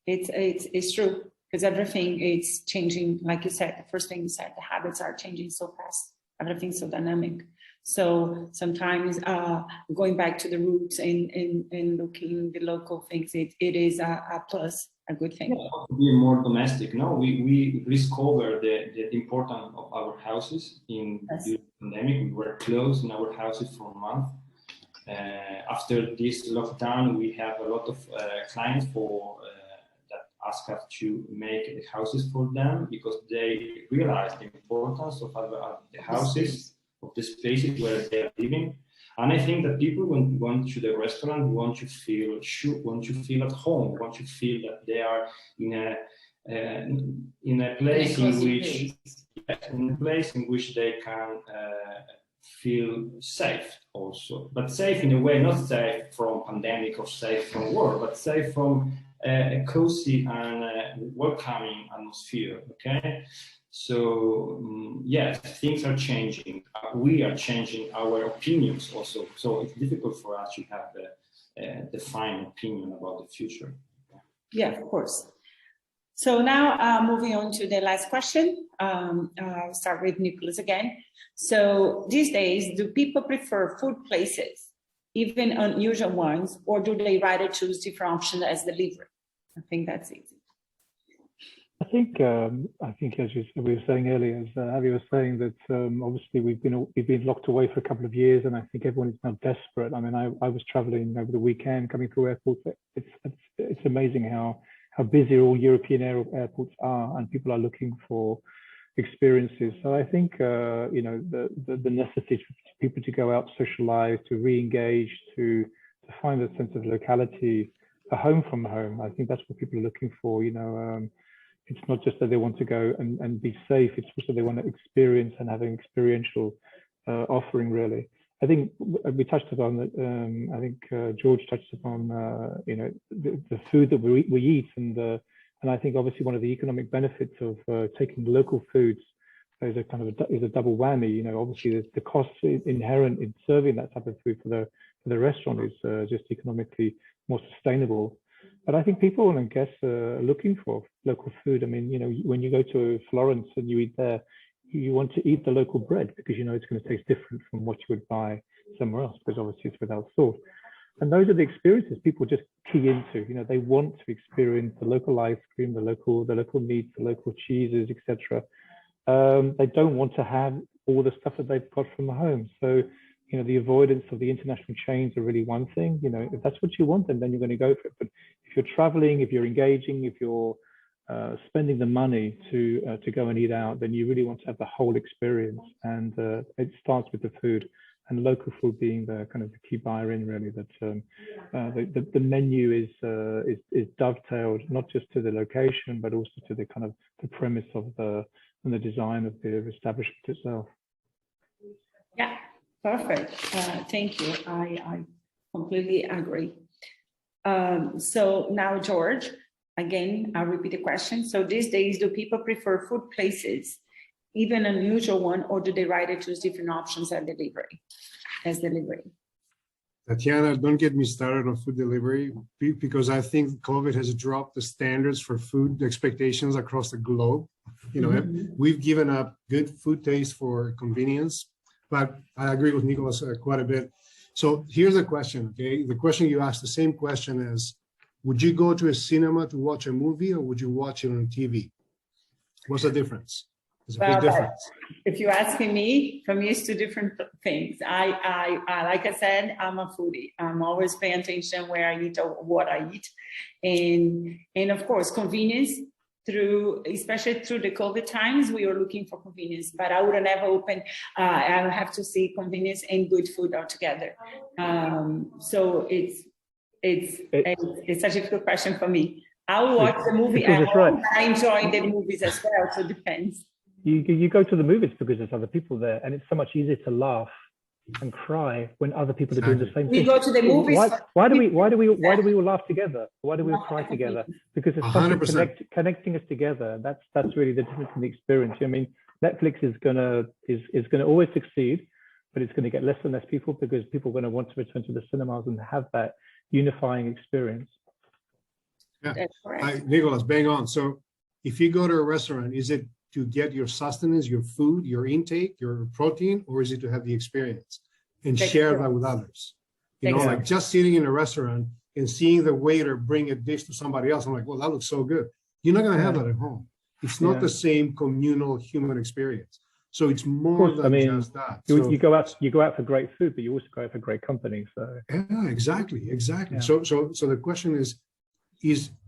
It's true, because everything is changing. Like you said, the first thing you said, the habits are changing so fast. Everything's so dynamic. So sometimes going back to the roots and looking the local things, it is a plus, a good thing. Yeah, to be more domestic. No, we discovered the importance of our houses in the pandemic. We were closed in our houses for a month. After this lockdown, we have a lot of clients that ask us to make the houses for them, because they realize the importance of the houses, of the spaces where they are living. And I think that people, when going to the restaurant, want to feel at home, want to feel that they are in a place in which they can feel safe also, but safe in a way, not safe from pandemic or safe from war, but safe from a cozy and welcoming atmosphere. Okay, so yes, things are changing. We are changing our opinions also. So it's difficult for us to have a defined opinion about the future. Yeah, of course. So now moving on to the last question. I'll start with Nicholas again. So these days, do people prefer food places, even unusual ones, or do they rather choose different options as delivery? I think that's easy. I think as we were saying earlier, as Javier was saying, that obviously we've been locked away for a couple of years, and I think everyone is now desperate. I mean, I was traveling over the weekend, coming through airports. It's amazing how busy all European airports are, and people are looking for experiences. So I think the necessity for people to go out, socialize, to re-engage, to find a sense of locality, a home from home. I think that's what people are looking for. It's not just that they want to go and be safe, it's also they want to experience and have an experiential offering, really. I think we touched upon that. I think George touched upon the food that we eat, and I think obviously one of the economic benefits of taking local foods is a double whammy. Obviously the costs inherent in serving that type of food for the restaurant is just economically more sustainable. But I think people and guests are looking for local food. I mean, when you go to Florence and you eat there, you want to eat the local bread because it's going to taste different from what you would buy somewhere else, because obviously it's without salt. And those are the experiences people just key into. They want to experience the local ice cream, the local meats, the local cheeses, etc. They don't want to have all the stuff that they've got from home. So the avoidance of the international chains are really one thing. If that's what you want, then you're going to go for it. But if you're traveling, if you're engaging, if you're spending the money to go and eat out, then you really want to have the whole experience. And it starts with the food, and local food being the kind of the key buy-in, really. That the menu is dovetailed not just to the location, but also to the kind of the premise of the design of the establishment itself. Yeah. Perfect. Thank you. I completely agree. So now, George, again, I'll repeat the question. So these days, do people prefer food places, even unusual one, or do they rather choose different options as delivery? Tatiana, don't get me started on food delivery because I think COVID has dropped the standards for food expectations across the globe. We've given up good food taste for convenience, but I agree with Nicholas quite a bit. So here's the question, okay? The question you asked, the same question is, would you go to a cinema to watch a movie or would you watch it on TV? What's the difference? There's a big difference. If you're asking me, for me, it's two different things. I like I said, I'm a foodie. I'm always paying attention where I eat or what I eat. And of course, convenience especially through the COVID times, we were looking for convenience, but I would have never opened, I would have to see convenience and good food altogether. So it's a difficult question for me. I'll watch the movie at home, but I enjoy the movies as well, so it depends. You go to the movies because there's other people there, and it's so much easier to laugh and cry when other people are doing the same thing. We go to the movies. Why do we all laugh together? Why do we all cry together? Because it's something connecting us together. That's really the difference in the experience. I mean, Netflix is gonna always succeed, but it's going to get less and less people because people are going to want to return to the cinemas and have that unifying experience. Yeah, Nicholas, bang on. So if you go to a restaurant, is it to get your sustenance, your food, your intake, your protein, or is it to have the experience and share that with others? Like just sitting in a restaurant and seeing the waiter bring a dish to somebody else, I'm like, well, that looks so good. You're not going to have that at home. It's not the same communal human experience. So it's more than just that. You go out for great food, but you also go out for great company. So yeah, exactly. Yeah. So the question is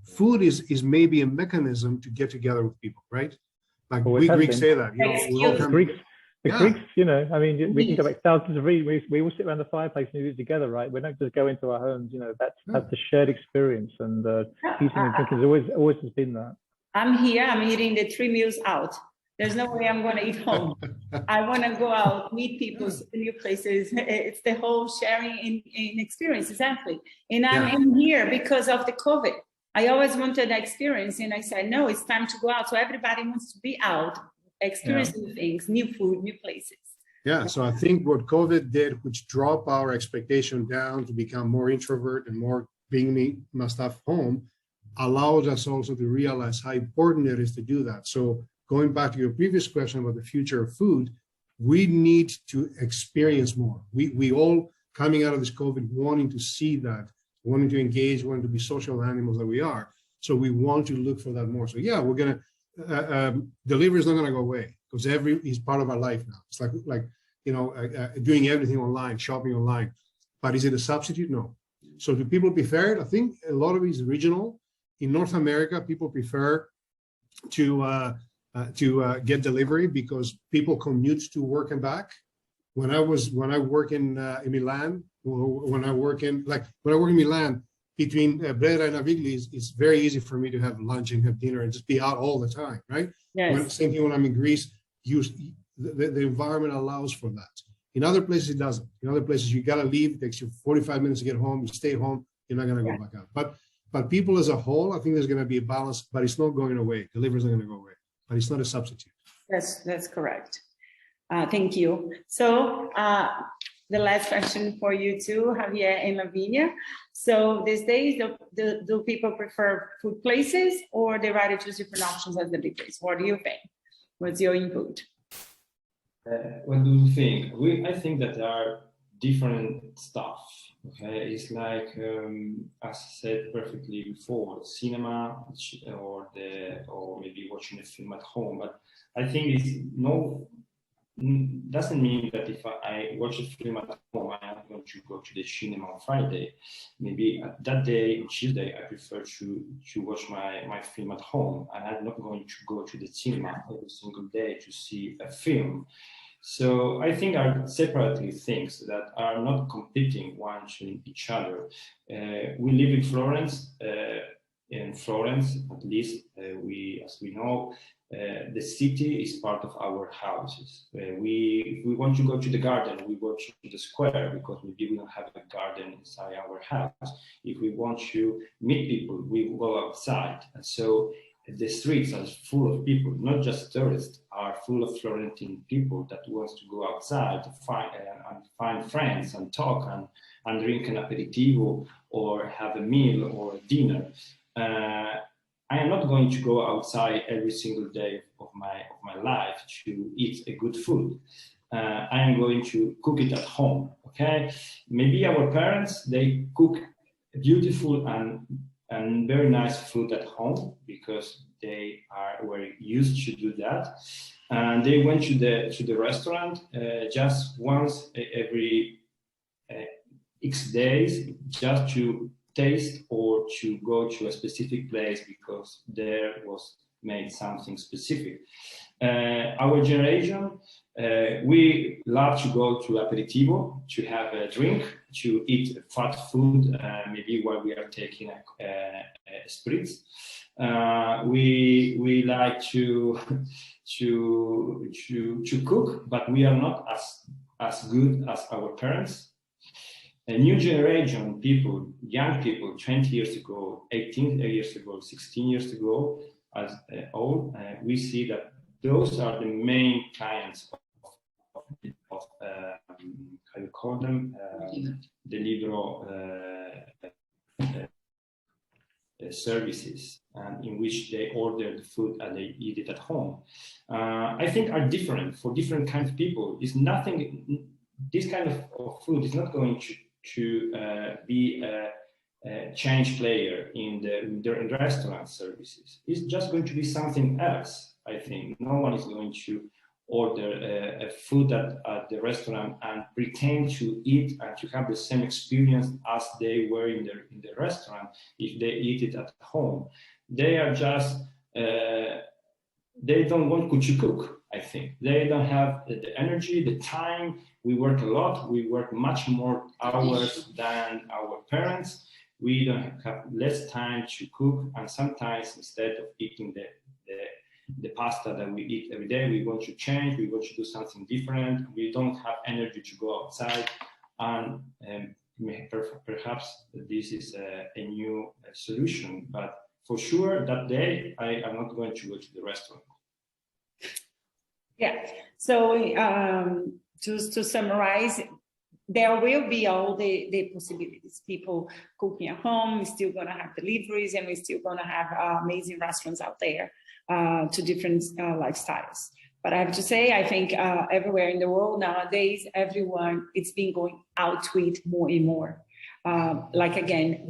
food is maybe a mechanism to get together with people, right? Like we Greeks say that. The Greeks, I mean, we can go back thousands of years. We all sit around the fireplace and eat it together, right? We don't just go into our homes. That's the shared experience, and eating and drinking always has been that. I'm here. I'm eating the 3 meals out. There's no way I'm going to eat home. I want to go out, meet people, see new places. It's the whole sharing in experience, exactly. And I'm here because of the COVID. I always wanted that experience, and I said, no, it's time to go out. So everybody wants to be out, experiencing things, new food, new places. Yeah, so I think what COVID did, which dropped our expectation down to become more introvert and more being my stuff home, allowed us also to realize how important it is to do that. So going back to your previous question about the future of food, we need to experience more. We all coming out of this COVID wanting to see that, wanting to engage, wanting to be social animals that we are. So we want to look for that more. So yeah, we're gonna delivery is not gonna go away because is part of our life now. It's like doing everything online, shopping online. But is it a substitute? No. So do people prefer it? I think a lot of it is regional. In North America, people prefer to get delivery because people commute to work and back. When I work in Milan, when I work in Milan, between Brera and Avigli, it's very easy for me to have lunch and have dinner and just be out all the time, right? Yes. Same thing when I'm in Greece, the environment allows for that. In other places, it doesn't. In other places, you got to leave. It takes you 45 minutes to get home. You stay home. You're not going to go back out. But people as a whole, I think there's going to be a balance, but it's not going away. Delivery is not going to go away, but it's not a substitute. That's correct. Thank you. So the last question for you too, Javier and Lavinia. So these days, do people prefer food places or they rather choose different options as deliveries? What do you think? What's your input? What do you think? I think that there are different stuff. Okay, it's like as I said perfectly before, cinema or maybe watching a film at home. But I think doesn't mean that if I watch a film at home, I'm going to go to the cinema on Friday. Maybe that day, on Tuesday, I prefer to watch my film at home, and I'm not going to go to the cinema every single day to see a film. So I think are separately things that are not competing one to each other. We live in Florence. In Florence, at least, as we know, the city is part of our houses. If we want to go to the garden, we go to the square because maybe we don't have a garden inside our house. If we want to meet people, we go outside. And so the streets are full of people, not just tourists, are full of Florentine people that wants to go outside to find friends and talk and drink an aperitivo or have a meal or a dinner. I am not going to go outside every single day of my life to eat a good food. I am going to cook it at home, okay? Maybe our parents, they cook beautiful and very nice food at home because they were used to do that. And they went to the restaurant just once every X days just to taste or to go to a specific place because there was made something specific. Our generation, we love to go to aperitivo, to have a drink, to eat fast food, maybe while we are taking a spritz. We like to cook, but we are not as good as our parents. A new generation people, young people, 20 years ago, 18 years ago, 16 years ago, as old, we see that those are the main clients of how you call them, Deliveroo services, in which they order the food and they eat it at home. I think are different for different kinds of people. It's nothing. This kind of food is not going to be a change player in the restaurant services. It's just going to be something else. I think no one is going to order a food at the restaurant and pretend to eat and to have the same experience as they were in the restaurant if they eat it at home. They are just they don't want to cook. I think they don't have the energy, the time. We work a lot. We work much more hours than our parents. We don't have less time to cook, and sometimes instead of eating the pasta that we eat every day, we want to change. We want to do something different. We don't have energy to go outside, and perhaps this is a new solution. But for sure, that day I am not going to go to the restaurant. Yeah. So just to summarize, there will be all the possibilities. People cooking at home, we're still going to have deliveries, and we're still going to have amazing restaurants out there to different lifestyles. But I have to say, I think everywhere in the world nowadays, everyone it's been going out to eat more and more. Like again,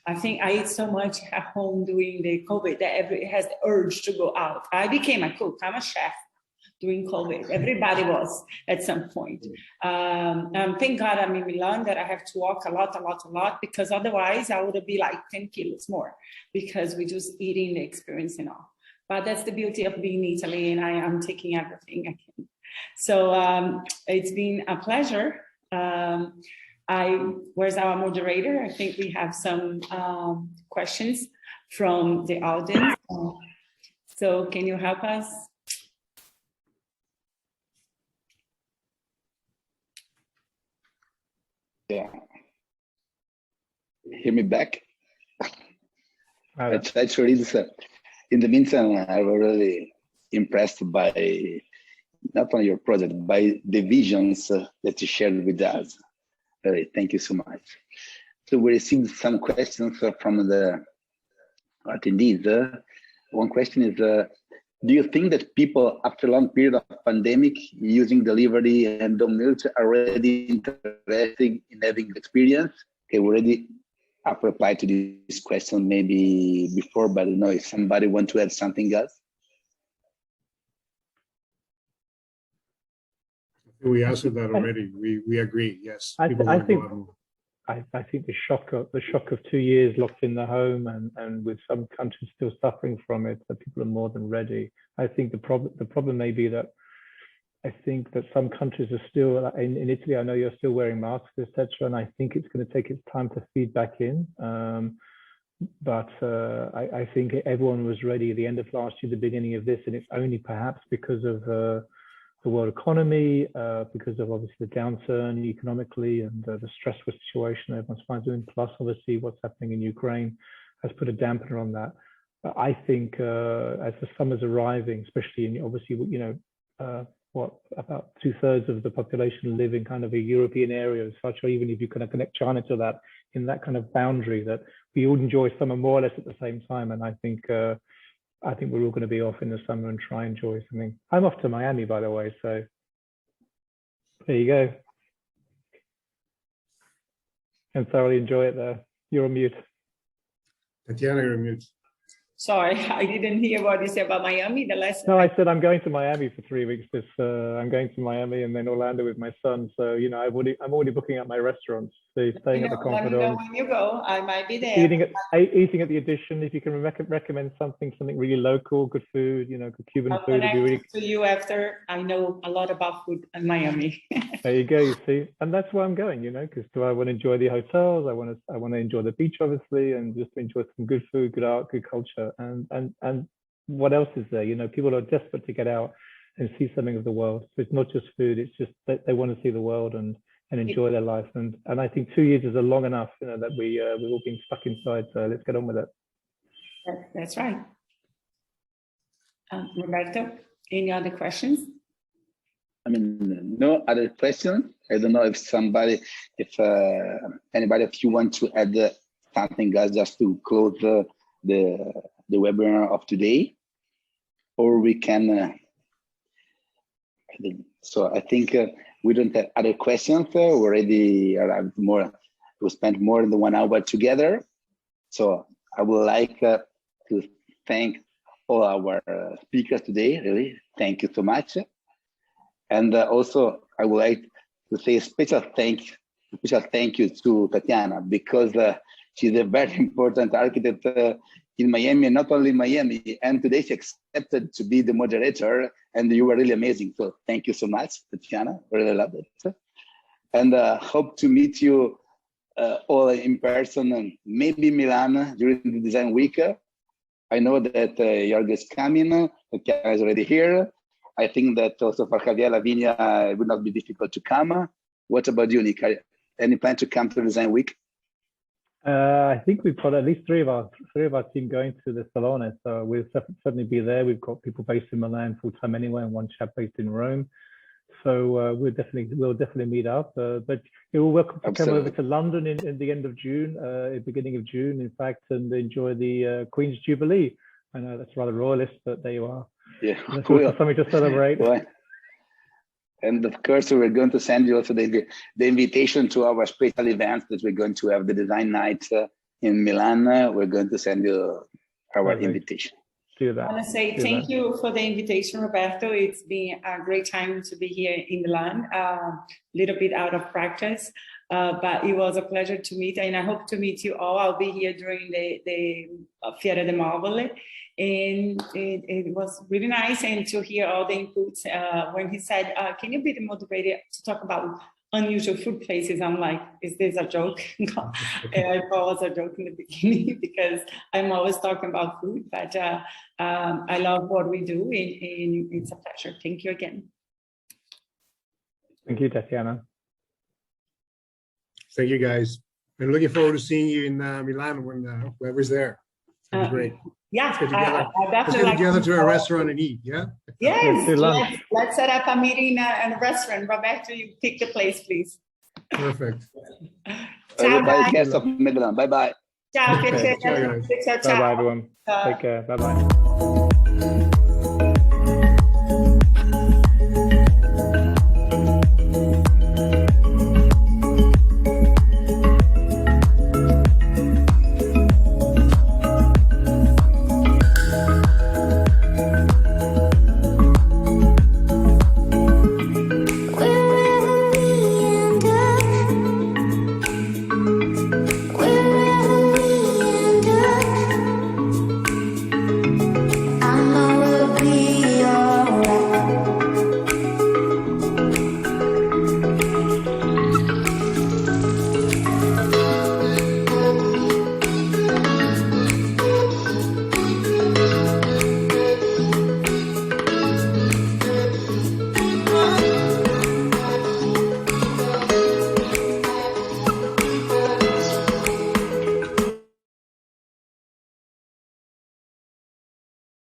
I think I ate so much at home during the COVID that everybody has the urge to go out. I became a cook. I'm a chef. During COVID, everybody was at some point. Thank God I'm in Milan that I have to walk a lot, because otherwise I would be like 10 kilos more because we're just eating the experience and all. But that's the beauty of being in Italy, and I am taking everything I can. So it's been a pleasure. Where's our moderator? I think we have some questions from the audience. So can you help us? Yeah. Hear me back? I tried to read this. In the meantime, I was really impressed by not only your project, by the visions that you shared with us. Really, thank you so much. So we received some questions from the attendees. One question is, do you think that people after a long period of pandemic using delivery and Domino's are already interested in having the experience? Okay, we already have replied to this question maybe before, but I don't know if somebody wants to add something else. We answered that already. We agree. Yes. I think the shock of 2 years locked in the home and with some countries still suffering from it, that people are more than ready. I think the problem may be that I think that some countries are still in Italy. I know you're still wearing masks, etc., and I think it's going to take its time to feed back in. But I think everyone was ready at the end of last year, the beginning of this, and it's only perhaps because of the world economy, because of obviously the downturn economically and the stressful situation everyone's finding, plus obviously what's happening in Ukraine has put a dampener on that. I think as the summer's arriving, especially in obviously, you know, about 2/3 of the population live in kind of a European area as such, or even if you kind of connect China to that, in that kind of boundary, that we all enjoy summer more or less at the same time. And I think we're all going to be off in the summer and try and enjoy something. I'm off to Miami, by the way, so there you go. And thoroughly enjoy it there. You're on mute. Tatiana, you're on mute. Sorry, I didn't hear what you said about Miami. The last. No, I said I'm going to Miami for 3 weeks. I'm going to Miami and then Orlando with my son. So you know, I'm already booking out my restaurants. So staying at the Let me know when you go. I might be there. Eating at the Edition. If you can recommend something really local, good food. You know, good Cuban food. I'll connect to you after. I know a lot about food in Miami. There you go. You see, and that's where I'm going. You know, because I want to enjoy the hotels. I want to enjoy the beach, obviously, and just enjoy some good food, good art, good culture. And what else is there? You know, people are desperate to get out and see something of the world. So it's not just food, it's just they want to see the world and enjoy their life. And I think 2 years is a long enough, you know, that we've all been stuck inside. So let's get on with it. That's right. Roberto, any other questions? I mean, no other questions. I don't know if anybody, if you want to add something, guys, just to close the webinar of today, or we can. So I think we don't have other questions. We already arrived more. We spent more than 1 hour together. So I would like to thank all our speakers today. Really, thank you so much. And also, I would like to say a special thank you to Tatiana, because she's a very important architect in Miami, and not only Miami. And today she accepted to be the moderator, and you were really amazing. So thank you so much, Tatiana. Really love it. And hope to meet you all in person, and maybe Milan during the design week. I know that Jorge is coming. Tatiana is already here. I think that also for Javier, Lavinia, it would not be difficult to come. What about you, Nick? Any plan to come to design week? I think we've got at least three of our team going to the Salone, so we'll certainly be there. We've got people based in Milan full time anyway, and one chap based in Rome. So we'll definitely meet up. But you're welcome to come over to London in the end of June, beginning of June, in fact, and enjoy the Queen's Jubilee. I know that's rather royalist, but there you are. Yeah, that's cool. Something to celebrate. Well, and of course, we're going to send you also the invitation to our special events that we're going to have, the design night in Milan. We're going to send you our invitation. Do that. I want to say thank you for the invitation, Roberto. It's been a great time to be here in Milan, a little bit out of practice, but it was a pleasure to meet, and I hope to meet you all. I'll be here during the Fiera del Mobile. And it was really nice, and to hear all the inputs when he said, can you be the moderator to talk about unusual food places? I'm like, is this a joke? And I thought it was a joke in the beginning because I'm always talking about food, but I love what we do, and it's a pleasure. Thank you again. Thank you, Tatiana. Thank you, guys. I'm looking forward to seeing you in Milan when whoever's there. It'll be great. Yeah, let's get together to a restaurant and eat. Yeah. Yes, let's set up a meeting in a restaurant. Roberto, you pick the place, please. Perfect. Everybody, guests of Medelhan. Bye bye. Ciao. Bye bye, everyone. Take care. Bye bye.